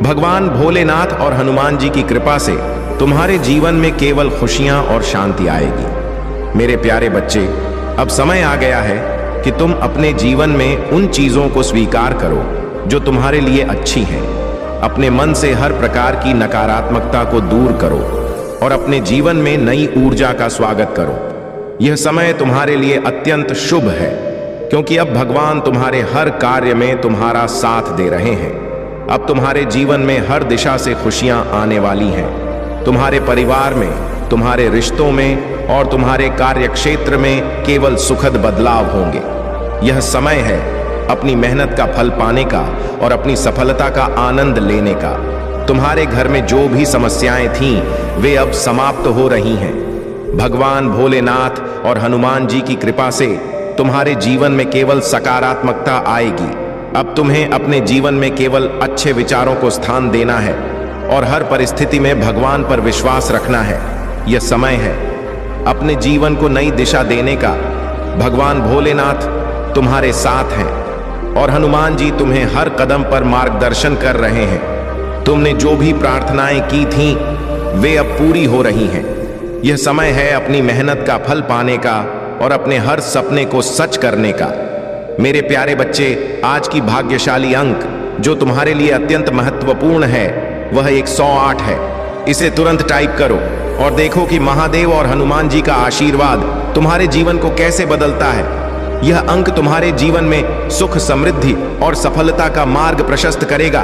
भगवान भोलेनाथ और हनुमान जी की कृपा से तुम्हारे जीवन में केवल खुशियां और शांति आएगी। मेरे प्यारे बच्चे, अब समय आ गया है कि तुम अपने जीवन में उन चीजों को स्वीकार करो जो तुम्हारे लिए अच्छी हैं। अपने मन से हर प्रकार की नकारात्मकता को दूर करो और अपने जीवन में नई ऊर्जा का स्वागत करो। यह समय तुम्हारे लिए अत्यंत शुभ है, क्योंकि अब भगवान तुम्हारे हर कार्य में तुम्हारा साथ दे रहे हैं। अब तुम्हारे जीवन में हर दिशा से खुशियां आने वाली हैं। तुम्हारे परिवार में, तुम्हारे रिश्तों में और तुम्हारे कार्य क्षेत्र में केवल सुखद बदलाव होंगे। यह समय है अपनी मेहनत का फल पाने का और अपनी सफलता का आनंद लेने का। तुम्हारे घर में जो भी समस्याएं थीं, वे अब समाप्त हो रही हैं। भगवान भोलेनाथ और हनुमान जी की कृपा से तुम्हारे जीवन में केवल सकारात्मकता आएगी। अब तुम्हें अपने जीवन में केवल अच्छे विचारों को स्थान देना है और हर परिस्थिति में भगवान पर विश्वास रखना है। यह समय है अपने जीवन को नई दिशा देने का। भगवान भोलेनाथ तुम्हारे साथ हैं। और हनुमान जी तुम्हें हर कदम पर मार्गदर्शन कर रहे हैं। तुमने जो भी प्रार्थनाएं की थीं, वे अब पूरी हो रही हैं। यह समय है अपनी मेहनत का फल पाने का और अपने हर सपने को सच करने का। मेरे प्यारे बच्चे, आज की भाग्यशाली अंक जो तुम्हारे लिए अत्यंत महत्वपूर्ण है, वह 108 है। इसे तुरंत टाइप करो और देखो कि महादेव और हनुमान जी का आशीर्वाद तुम्हारे जीवन को कैसे बदलता है। यह अंक तुम्हारे जीवन में सुख, समृद्धि और सफलता का मार्ग प्रशस्त करेगा।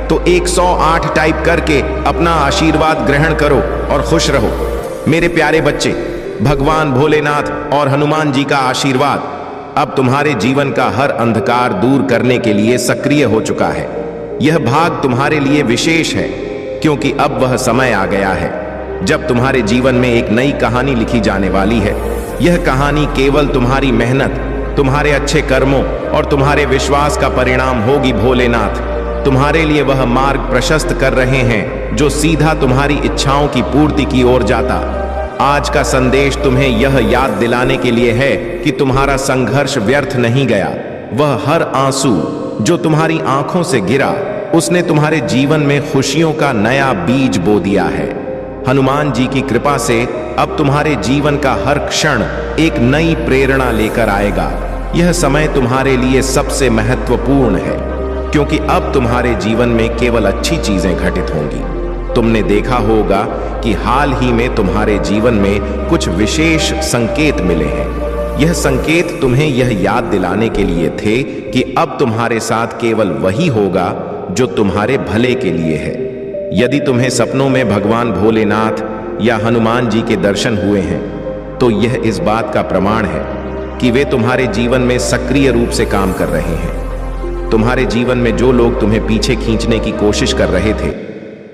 तो 108 टाइप करके अपना आशीर्वाद ग्रहण करो और खुश रहो। मेरे प्यारे बच्चे, भगवान भोलेनाथ और हनुमान जी का आशीर्वाद अब तुम्हारे जीवन का हर अंधकार दूर करने के लिए सक्रिय हो चुका है। यह भाग तुम्हारे लिए विशेष है, क्योंकि अब वह समय आ गया है जब तुम्हारे जीवन में एक नई कहानी लिखी जाने वाली है। यह कहानी केवल तुम्हारी मेहनत, तुम्हारे अच्छे कर्मों और तुम्हारे विश्वास का परिणाम होगी। भोलेनाथ तुम्हारे लिए वह मार्ग प्रशस्त कर रहे हैं जो सीधा तुम्हारी इच्छाओं की पूर्ति की ओर जाता। आज का संदेश तुम्हें यह याद दिलाने के लिए है कि तुम्हारा संघर्ष व्यर्थ नहीं गया। वह हर आंसू जो तुम्हारी आंखों से गिरा, उसने तुम्हारे जीवन में खुशियों का नया बीज बो दिया है। हनुमान जी की कृपा से अब तुम्हारे जीवन का हर क्षण एक नई प्रेरणा लेकर आएगा। यह समय तुम्हारे लिए सबसे महत्वपूर्ण है, क्योंकि अब तुम्हारे जीवन में केवल अच्छी चीजें घटित होंगी। तुमने देखा होगा कि हाल ही में तुम्हारे जीवन में कुछ विशेष संकेत मिले हैं। यह संकेत तुम्हें यह याद दिलाने के लिए थे कि अब तुम्हारे साथ केवल वही होगा जो तुम्हारे भले के लिए है। यदि तुम्हें सपनों में भगवान भोलेनाथ या हनुमान जी के दर्शन हुए हैं, तो यह इस बात का प्रमाण है कि वे तुम्हारे जीवन में सक्रिय रूप से काम कर रहे हैं। तुम्हारे जीवन में जो लोग तुम्हें पीछे खींचने की कोशिश कर रहे थे,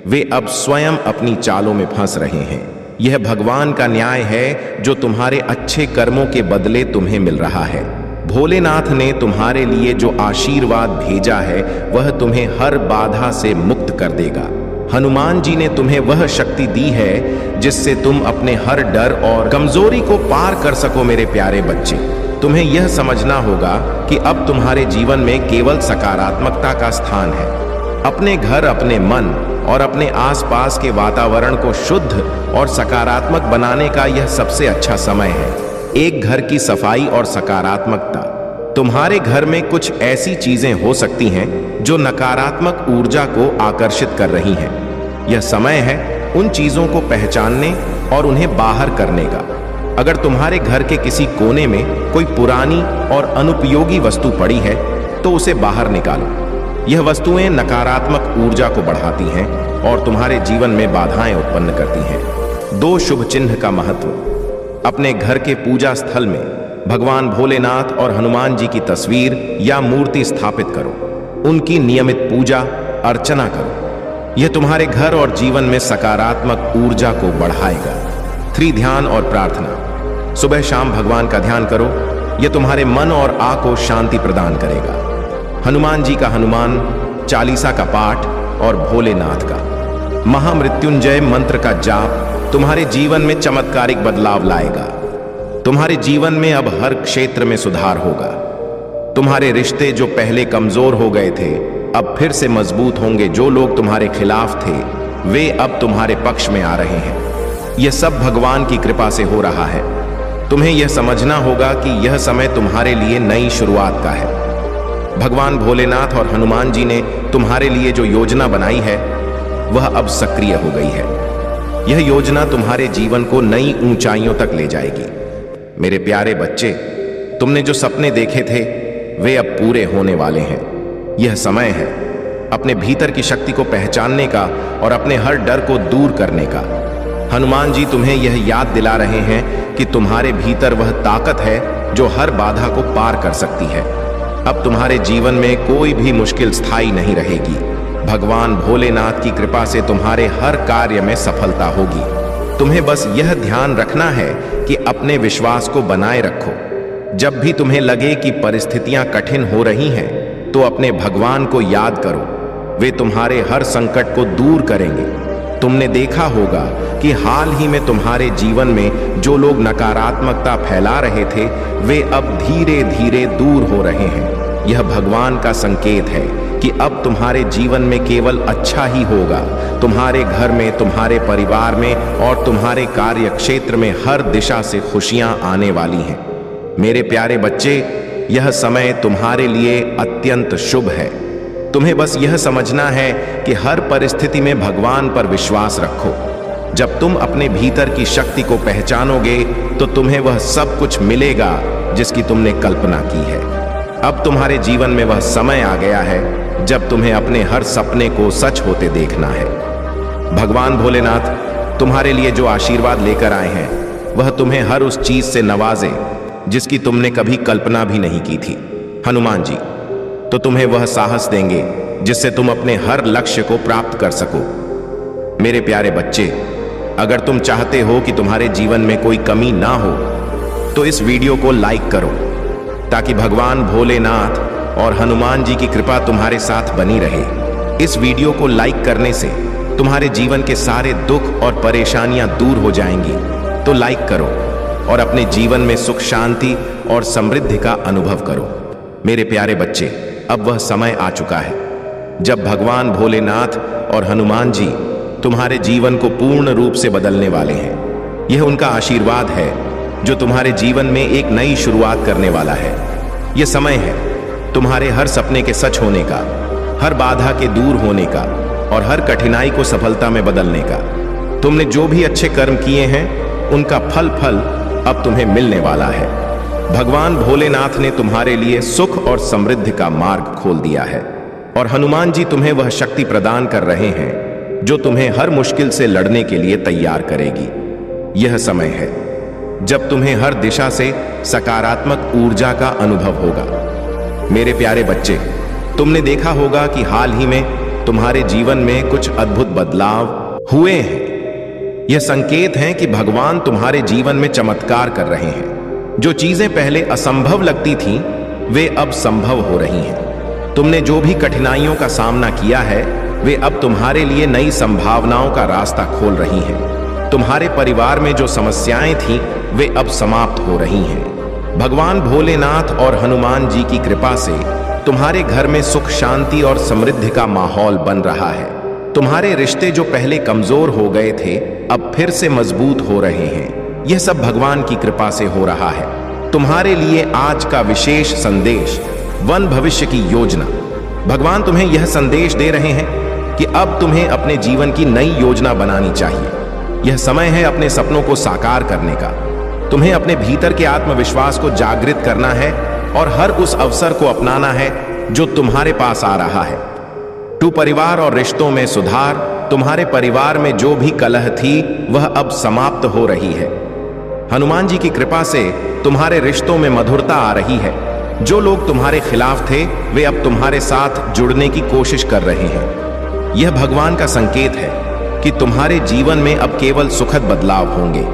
वे अब स्वयं अपनी चालों में फंस रहे हैं। यह भगवान का न्याय है जो तुम्हारे अच्छे कर्मों के बदले तुम्हें मिल रहा है। भोलेनाथ ने तुम्हारे लिए जो आशीर्वाद भेजा है, वह तुम्हें हर बाधा से मुक्त कर देगा। हनुमान जी ने तुम्हें वह शक्ति दी है जिससे तुम अपने हर डर और कमजोरी को पार कर सको। मेरे प्यारे बच्चे, तुम्हें यह समझना होगा कि अब तुम्हारे जीवन में केवल सकारात्मकता का स्थान है। अपने घर, अपने मन और अपने आसपास के वातावरण को शुद्ध और सकारात्मक बनाने का यह सबसे अच्छा समय है। एक घर की सफाई और सकारात्मकता। तुम्हारे घर में कुछ ऐसी चीजें हो सकती हैं जो नकारात्मक ऊर्जा को आकर्षित कर रही हैं। यह समय है उन चीजों को पहचानने और उन्हें बाहर करने का। अगर तुम्हारे घर के किसी कोने में कोई पुरानी और अनुपयोगी वस्तु पड़ी है, तो उसे बाहर निकालो। यह वस्तुएं नकारात्मक ऊर्जा को बढ़ाती हैं और तुम्हारे जीवन में बाधाएं उत्पन्न करती हैं। 2 शुभ चिन्ह का महत्व। अपने घर के पूजा स्थल में भगवान भोलेनाथ और हनुमान जी की तस्वीर या मूर्ति स्थापित करो। उनकी नियमित पूजा अर्चना करो। यह तुम्हारे घर और जीवन में सकारात्मक ऊर्जा को बढ़ाएगा। 3 ध्यान और प्रार्थना। सुबह शाम भगवान का ध्यान करो। यह तुम्हारे मन और आंख को शांति प्रदान करेगा। हनुमान जी का हनुमान चालीसा का पाठ और भोलेनाथ का महामृत्युंजय मंत्र का जाप तुम्हारे जीवन में चमत्कारिक बदलाव लाएगा। तुम्हारे जीवन में अब हर क्षेत्र में सुधार होगा। तुम्हारे रिश्ते जो पहले कमजोर हो गए थे, अब फिर से मजबूत होंगे। जो लोग तुम्हारे खिलाफ थे, वे अब तुम्हारे पक्ष में आ रहे हैं। यह सब भगवान की कृपा से हो रहा है। तुम्हें यह समझना होगा कि यह समय तुम्हारे लिए नई शुरुआत का है। भगवान भोलेनाथ और हनुमान जी ने तुम्हारे लिए जो योजना बनाई है, वह अब सक्रिय हो गई है। यह योजना तुम्हारे जीवन को नई ऊंचाइयों तक ले जाएगी। मेरे प्यारे बच्चे, तुमने जो सपने देखे थे, वे अब पूरे होने वाले हैं। यह समय है अपने भीतर की शक्ति को पहचानने का और अपने हर डर को दूर करने का। हनुमान जी तुम्हें यह याद दिला रहे हैं कि तुम्हारे भीतर वह ताकत है जो हर बाधा को पार कर सकती है। अब तुम्हारे जीवन में कोई भी मुश्किल स्थायी नहीं रहेगी। भगवान भोलेनाथ की कृपा से तुम्हारे हर कार्य में सफलता होगी। तुम्हें बस यह ध्यान रखना है कि अपने विश्वास को बनाए रखो। जब भी तुम्हें लगे कि परिस्थितियां कठिन हो रही हैं, तो अपने भगवान को याद करो। वे तुम्हारे हर संकट को दूर करेंगे। तुमने देखा होगा कि हाल ही में तुम्हारे जीवन में जो लोग नकारात्मकता फैला रहे थे, वे अब धीरे धीरे दूर हो रहे हैं। यह भगवान का संकेत है कि अब तुम्हारे जीवन में केवल अच्छा ही होगा। तुम्हारे घर में, तुम्हारे परिवार में और तुम्हारे कार्य क्षेत्र में हर दिशा से खुशियां आने वाली हैं। मेरे प्यारे बच्चे, यह समय तुम्हारे लिए अत्यंत शुभ है। तुम्हें बस यह समझना है कि हर परिस्थिति में भगवान पर विश्वास रखो। जब तुम अपने भीतर की शक्ति को पहचानोगे तो तुम्हें वह सब कुछ मिलेगा जिसकी तुमने कल्पना की है। अब तुम्हारे जीवन में वह समय आ गया है जब तुम्हें अपने हर सपने को सच होते देखना है। भगवान भोलेनाथ तुम्हारे लिए जो आशीर्वाद लेकर आए हैं वह तुम्हें हर उस चीज से नवाजे जिसकी तुमने कभी कल्पना भी नहीं की थी। हनुमान जी तो तुम्हें वह साहस देंगे जिससे तुम अपने हर लक्ष्य को प्राप्त कर सको। मेरे प्यारे बच्चे, अगर तुम चाहते हो कि तुम्हारे जीवन में कोई कमी ना हो तो इस वीडियो को लाइक करो ताकि भगवान भोलेनाथ और हनुमान जी की कृपा तुम्हारे साथ बनी रहे। इस वीडियो को लाइक करने से तुम्हारे जीवन के सारे दुख और परेशानियां दूर हो जाएंगी। तो लाइक करो और अपने जीवन में सुख, शांति और समृद्धि का अनुभव करो। मेरे प्यारे बच्चे, अब वह समय आ चुका है जब भगवान भोलेनाथ और हनुमान जी तुम्हारे जीवन को पूर्ण रूप से बदलने वाले हैं। यह उनका आशीर्वाद है जो तुम्हारे जीवन में एक नई शुरुआत करने वाला है। यह समय है तुम्हारे हर सपने के सच होने का, हर बाधा के दूर होने का और हर कठिनाई को सफलता में बदलने का। तुमने जो भी अच्छे कर्म किए हैं उनका फल अब तुम्हें मिलने वाला है। भगवान भोलेनाथ ने तुम्हारे लिए सुख और समृद्धि का मार्ग खोल दिया है और हनुमान जी तुम्हें वह शक्ति प्रदान कर रहे हैं जो तुम्हें हर मुश्किल से लड़ने के लिए तैयार करेगी। यह समय है जब तुम्हें हर दिशा से सकारात्मक ऊर्जा का अनुभव होगा। मेरे प्यारे बच्चे, तुमने देखा होगा कि हाल ही में तुम्हारे जीवन में कुछ अद्भुत बदलाव हुए हैं। यह संकेत है कि भगवान तुम्हारे जीवन में चमत्कार कर रहे हैं। जो चीजें पहले असंभव लगती थीं, वे अब संभव हो रही हैं। तुमने जो भी कठिनाइयों का सामना किया है, वे अब तुम्हारे लिए नई संभावनाओं का रास्ता खोल रही हैं। तुम्हारे परिवार में जो समस्याएं थीं, वे अब समाप्त हो रही हैं। भगवान भोलेनाथ और हनुमान जी की कृपा से तुम्हारे घर में सुख, शांति और समृद्धि का माहौल बन रहा है। तुम्हारे रिश्ते जो पहले कमजोर हो गए थे, अब फिर से मजबूत हो रहे हैं। यह सब भगवान की कृपा से हो रहा है। तुम्हारे लिए आज का विशेष संदेश, वन भविष्य की योजना। भगवान तुम्हें यह संदेश दे रहे हैं कि अब तुम्हें अपने जीवन की नई योजना बनानी चाहिए। यह समय है अपने सपनों को साकार करने का। तुम्हें अपने भीतर के आत्मविश्वास को जागृत करना है और हर उस अवसर को अपनाना है जो तुम्हारे पास आ रहा है। परिवार और रिश्तों में सुधार। तुम्हारे परिवार में जो भी कलह थी वह अब समाप्त हो रही है। हनुमान जी की कृपा से तुम्हारे रिश्तों में मधुरता आ रही है। जो लोग तुम्हारे खिलाफ थे वे अब तुम्हारे साथ जुड़ने की कोशिश कर रहे हैं। यह भगवान का संकेत है कि तुम्हारे जीवन में अब केवल सुखद बदलाव होंगे।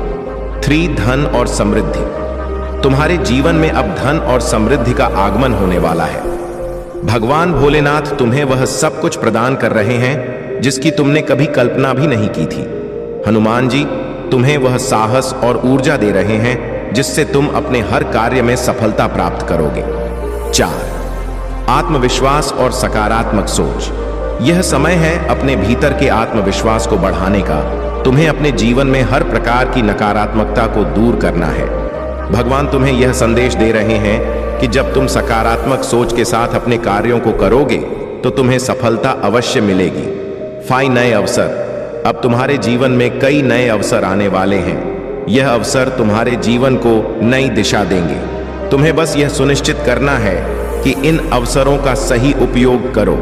3 धन और समृद्धि। तुम्हारे जीवन में अब धन और समृद्धि का आगमन होने वाला है। भगवान भोलेनाथ तुम्हें वह सब कुछ प्रदान कर रहे हैं जिसकी तुमने कभी कल्पना भी नहीं की थी। हनुमान जी तुम्हें वह साहस और ऊर्जा दे रहे हैं जिससे तुम अपने हर कार्य में सफलता प्राप्त करोगे। 4 आत्मविश्वास और सकारात्मक सोच। यह समय है अपने भीतर के आत्मविश्वास को बढ़ाने का। तुम्हें अपने जीवन में हर प्रकार की नकारात्मकता को दूर करना है। भगवान तुम्हें यह संदेश दे रहे हैं कि जब तुम सकारात्मक सोच के साथ अपने कार्यों को करोगे तो तुम्हें सफलता अवश्य मिलेगी। 5 नए अवसर। अब तुम्हारे जीवन में कई नए अवसर आने वाले हैं। यह अवसर तुम्हारे जीवन को नई दिशा देंगे। तुम्हें बस यह सुनिश्चित करना है कि इन अवसरों का सही उपयोग करो।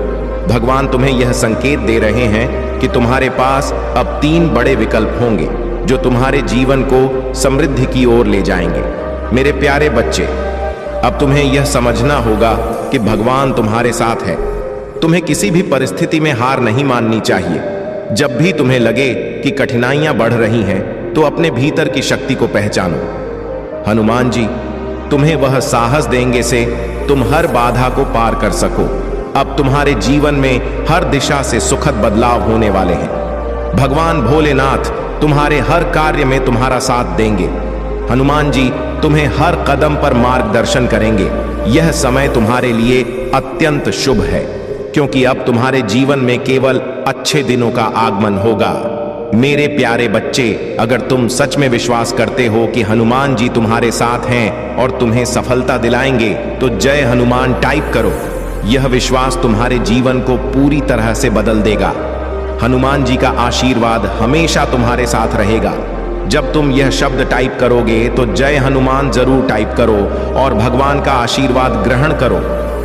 भगवान तुम्हें यह संकेत दे रहे हैं कि तुम्हारे पास अब 3 बड़े विकल्प होंगे जो तुम्हारे जीवन को समृद्धि की ओर ले जाएंगे। मेरे प्यारे बच्चे, अब तुम्हें यह समझना होगा कि भगवान तुम्हारे साथ है। तुम्हें किसी भी परिस्थिति में हार नहीं माननी चाहिए। जब भी तुम्हें लगे कि कठिनाइयां बढ़ रही हैं, तो अपने भीतर की शक्ति को पहचानो। हनुमान जी तुम्हें वह साहस देंगे से तुम हर बाधा को पार कर सको। अब तुम्हारे जीवन में हर दिशा से सुखद बदलाव होने वाले हैं। भगवान भोलेनाथ तुम्हारे हर कार्य में तुम्हारा साथ देंगे। हनुमान जी तुम्हें हर कदम पर मार्गदर्शन करेंगे। यह समय तुम्हारे लिए अत्यंत शुभ है, क्योंकि अब तुम्हारे जीवन में केवल अच्छे दिनों का आगमन होगा। मेरे प्यारे बच्चे, अगर तुम सच में विश्वास करते हो कि हनुमान जी तुम्हारे साथ हैं और तुम्हें सफलता दिलाएंगे, तो जय हनुमान टाइप करो। यह विश्वास तुम्हारे जीवन को पूरी तरह से बदल देगा। हनुमान जी का आशीर्वाद हमेशा तुम्हारे साथ रहेगा। जब तुम यह शब्द टाइप करोगे तो जय हनुमान जरूर टाइप करो और भगवान का आशीर्वाद ग्रहण करो।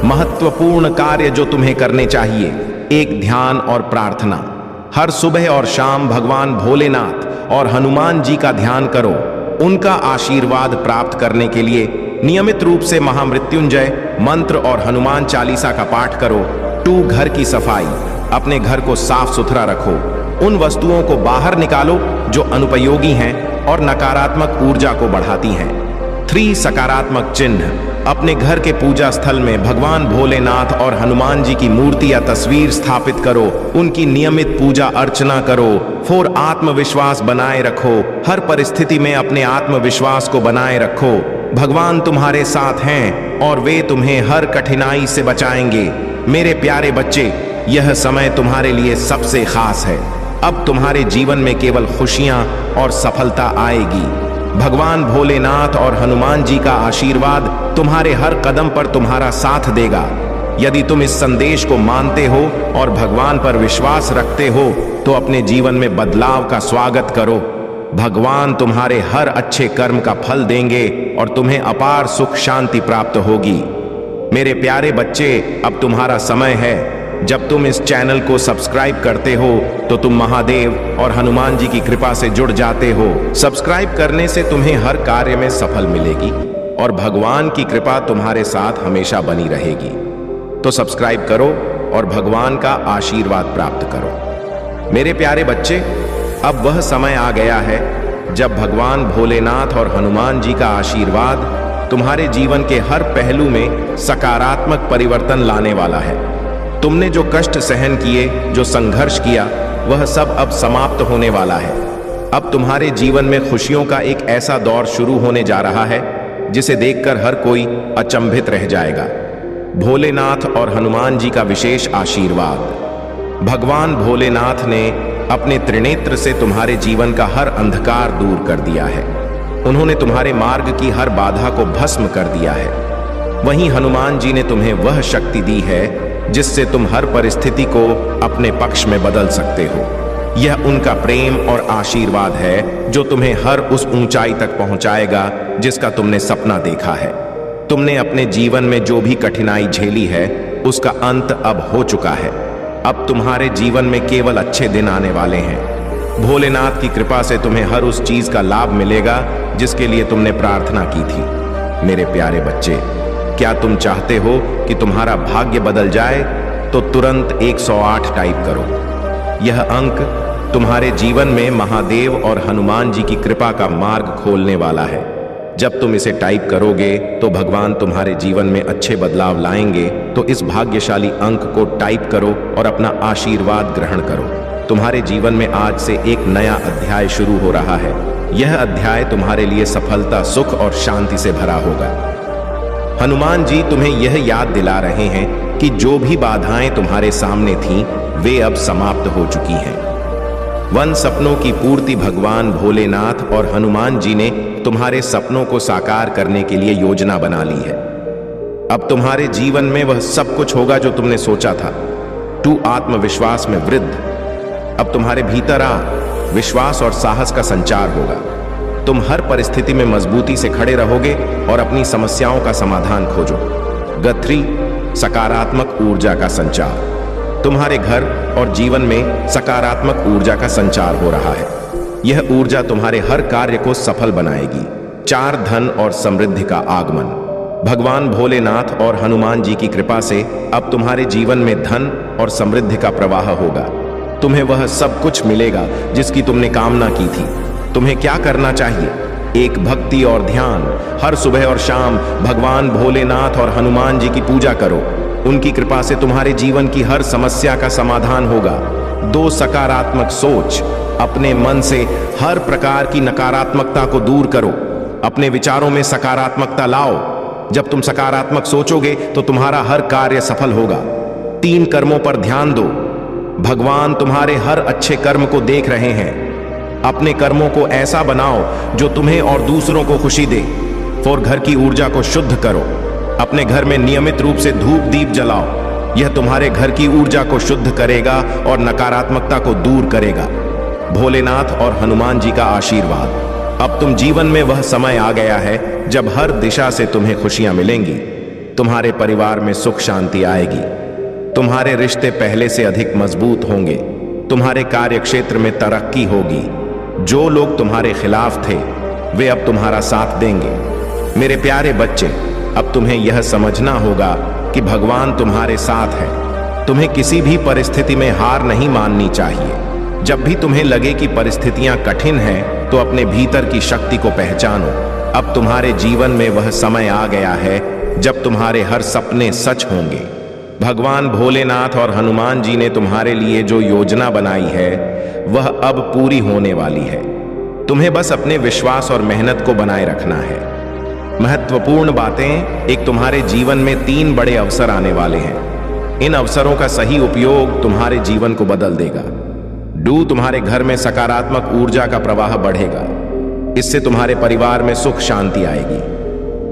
महत्वपूर्ण कार्य जो तुम्हें करने चाहिए, एक ध्यान और प्रार्थना। हर सुबह और शाम भगवान भोलेनाथ और हनुमान जी का ध्यान करो। उनका आशीर्वाद प्राप्त करने के लिए नियमित रूप से महामृत्युंजय मंत्र और हनुमान चालीसा का पाठ करो। 2 घर की सफाई, अपने घर को साफ सुथरा रखो। उन वस्तुओं को बाहर निकालो जो अनुपयोगी हैं और नकारात्मक ऊर्जा को बढ़ाती हैं। 3 सकारात्मक चिन्ह, अपने घर के पूजा स्थल में भगवान भोलेनाथ और हनुमान जी की मूर्ति या तस्वीर स्थापित करो। उनकी नियमित पूजा अर्चना करो। 4 आत्मविश्वास बनाए रखो। हर परिस्थिति में अपने आत्मविश्वास को बनाए रखो। भगवान तुम्हारे साथ हैं और वे तुम्हें हर कठिनाई से बचाएंगे। मेरे प्यारे बच्चे, यह समय तुम्हारे लिए सबसे खास है। अब तुम्हारे जीवन में केवल खुशियां और सफलता आएगी। भगवान भोलेनाथ और हनुमान जी का आशीर्वाद तुम्हारे हर कदम पर तुम्हारा साथ देगा। यदि तुम इस संदेश को मानते हो और भगवान पर विश्वास रखते हो तो अपने जीवन में बदलाव का स्वागत करो। भगवान तुम्हारे हर अच्छे कर्म का फल देंगे और तुम्हें अपार सुख शांति प्राप्त होगी। मेरे प्यारे बच्चे, अब तुम्हारा समय है। जब तुम इस चैनल को सब्सक्राइब करते हो तो तुम महादेव और हनुमान जी की कृपा से जुड़ जाते हो। सब्सक्राइब करने से तुम्हें हर कार्य में सफल मिलेगी और भगवान की कृपा तुम्हारे साथ हमेशा बनी रहेगी। तो सब्सक्राइब करो और भगवान का आशीर्वाद प्राप्त करो। मेरे प्यारे बच्चे, अब वह समय आ गया है जब भगवान भोलेनाथ और हनुमान जी का आशीर्वाद तुम्हारे जीवन के हर पहलू में सकारात्मक परिवर्तन लाने वाला है। तुमने जो कष्ट सहन किए, जो संघर्ष किया, वह सब अब समाप्त होने वाला है। अब तुम्हारे जीवन में खुशियों का एक ऐसा दौर शुरू होने जा रहा है जिसे देखकर हर कोई अचंभित रह जाएगा। भोलेनाथ और हनुमान जी का विशेष आशीर्वाद। भगवान भोलेनाथ ने अपने त्रिनेत्र से तुम्हारे जीवन का हर अंधकार दूर कर दिया है। उन्होंने तुम्हारे मार्ग की हर बाधा को भस्म कर दिया है। वहीं हनुमान जी ने तुम्हें वह शक्ति दी है जिससे तुम हर परिस्थिति को अपने पक्ष में बदल सकते हो। यह उनका प्रेम और आशीर्वाद है जो तुम्हें हर उस ऊंचाई तक पहुंचाएगा जिसका तुमने सपना देखा है। तुमने अपने जीवन में जो भी कठिनाई झेली है, उसका अंत अब हो चुका है। अब तुम्हारे जीवन में केवल अच्छे दिन आने वाले हैं। भोलेनाथ की कृपा से तुम्हें हर उस चीज का लाभ मिलेगा जिसके लिए तुमने प्रार्थना की थी। मेरे प्यारे बच्चे, क्या तुम चाहते हो कि तुम्हारा भाग्य बदल जाए? तो तुरंत 108 टाइप करो। यह अंक तुम्हारे जीवन में महादेव और हनुमान जी की कृपा का मार्ग खोलने वाला है। जब तुम इसे टाइप करोगे तो भगवान तुम्हारे जीवन में अच्छे बदलाव लाएंगे। तो इस भाग्यशाली अंक को टाइप करो और अपना आशीर्वाद ग्रहण करो। तुम्हारे जीवन में आज से एक नया अध्याय शुरू हो रहा है। यह अध्याय तुम्हारे लिए सफलता, सुख और शांति से भरा होगा। हनुमान जी तुम्हें यह याद दिला रहे हैं कि जो भी बाधाएं तुम्हारे सामने थीं, वे अब समाप्त हो चुकी हैं। वन सपनों की पूर्ति भगवान भोलेनाथ और हनुमान जी ने तुम्हारे सपनों को साकार करने के लिए योजना बना ली है। अब तुम्हारे जीवन में वह सब कुछ होगा जो तुमने सोचा था। 2 आत्मविश्वास में वृद्धि। अब तुम्हारे भीतर विश्वास और साहस का संचार होगा। तुम हर परिस्थिति में मजबूती से खड़े रहोगे और अपनी समस्याओं का समाधान खोजो। 3 सकारात्मक ऊर्जा का संचार। तुम्हारे घर और जीवन में सकारात्मक ऊर्जा का संचार हो रहा है। यह ऊर्जा तुम्हारे हर कार्य को सफल बनाएगी। 4 धन और समृद्धि का आगमन। भगवान भोलेनाथ और हनुमान जी की कृपा से अब तुम्हारे जीवन में धन और समृद्धि का प्रवाह होगा। तुम्हें वह सब कुछ मिलेगा जिसकी तुमने कामना की थी। तुम्हें क्या करना चाहिए? एक भक्ति और ध्यान। हर सुबह और शाम भगवान भोलेनाथ और हनुमान जी की पूजा करो। उनकी कृपा से तुम्हारे जीवन की हर समस्या का समाधान होगा। 2 सकारात्मक सोच। अपने मन से हर प्रकार की नकारात्मकता को दूर करो। अपने विचारों में सकारात्मकता लाओ। जब तुम सकारात्मक सोचोगे तो तुम्हारा हर कार्य सफल होगा। 3 कर्मों पर ध्यान दो। भगवान तुम्हारे हर अच्छे कर्म को देख रहे हैं। अपने कर्मों को ऐसा बनाओ जो तुम्हें और दूसरों को खुशी दे। और घर की ऊर्जा को शुद्ध करो। अपने घर में नियमित रूप से धूप दीप जलाओ। यह तुम्हारे घर की ऊर्जा को शुद्ध करेगा और नकारात्मकता को दूर करेगा। भोलेनाथ और हनुमान जी का आशीर्वाद। अब तुम जीवन में वह समय आ गया है जब हर दिशा से तुम्हें खुशियां मिलेंगी। तुम्हारे परिवार में सुख शांति आएगी। तुम्हारे रिश्ते पहले से अधिक मजबूत होंगे। तुम्हारे कार्य क्षेत्र में तरक्की होगी। जो लोग तुम्हारे खिलाफ थे वे अब तुम्हारा साथ देंगे। मेरे प्यारे बच्चे, अब तुम्हें यह समझना होगा कि भगवान तुम्हारे साथ है। तुम्हें किसी भी परिस्थिति में हार नहीं माननी चाहिए। जब भी तुम्हें लगे कि परिस्थितियां कठिन हैं, तो अपने भीतर की शक्ति को पहचानो। अब तुम्हारे जीवन में वह समय आ गया है जब तुम्हारे हर सपने सच होंगे। भगवान भोलेनाथ और हनुमान जी ने तुम्हारे लिए जो योजना बनाई है वह अब पूरी होने वाली है। तुम्हें बस अपने विश्वास और मेहनत को बनाए रखना है। महत्वपूर्ण बातें, एक तुम्हारे जीवन में 3 बड़े अवसर आने वाले हैं। इन अवसरों का सही उपयोग तुम्हारे जीवन को बदल देगा। तुम्हारे घर में सकारात्मक ऊर्जा का प्रवाह बढ़ेगा। इससे तुम्हारे परिवार में सुख शांति आएगी।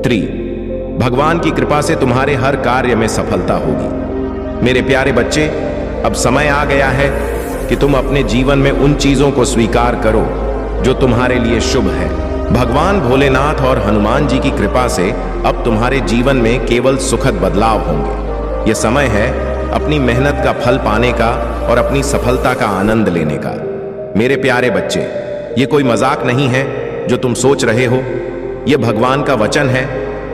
3, भगवान की कृपा से तुम्हारे हर कार्य में सफलता होगी। मेरे प्यारे बच्चे, अब समय आ गया है कि तुम अपने जीवन में उन चीजों को स्वीकार करो जो तुम्हारे लिए शुभ है। भगवान भोलेनाथ और हनुमान जी की कृपा से अब तुम्हारे जीवन में केवल सुखद बदलाव होंगे। यह समय है अपनी मेहनत का फल पाने का और अपनी सफलता का आनंद लेने का। मेरे प्यारे बच्चे, ये कोई मजाक नहीं है जो तुम सोच रहे हो। यह भगवान का वचन है।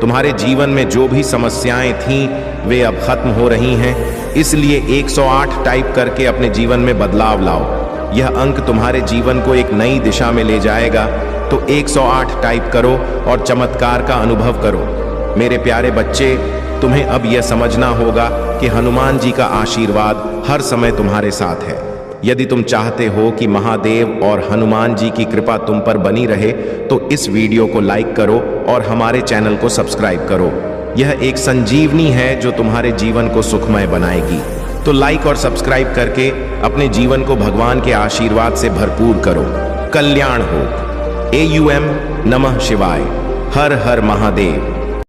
तुम्हारे जीवन में जो भी समस्याएं थीं वे अब खत्म हो रही हैं। इसलिए 108 टाइप करके अपने जीवन में बदलाव लाओ। यह अंक तुम्हारे जीवन को एक नई दिशा में ले जाएगा। तो 108 टाइप करो और चमत्कार का अनुभव करो। मेरे प्यारे बच्चे, तुम्हें अब यह समझना होगा कि हनुमान जी का आशीर्वाद हर समय तुम्हारे साथ है। यदि तुम चाहते हो कि महादेव और हनुमान जी की कृपा तुम पर बनी रहे तो इस वीडियो को लाइक करो और हमारे चैनल को सब्सक्राइब करो। यह एक संजीवनी है जो तुम्हारे जीवन को सुखमय बनाएगी। तो लाइक और सब्सक्राइब करके अपने जीवन को भगवान के आशीर्वाद से भरपूर करो। कल्याण हो। AUM नमः शिवाय। हर हर महादेव।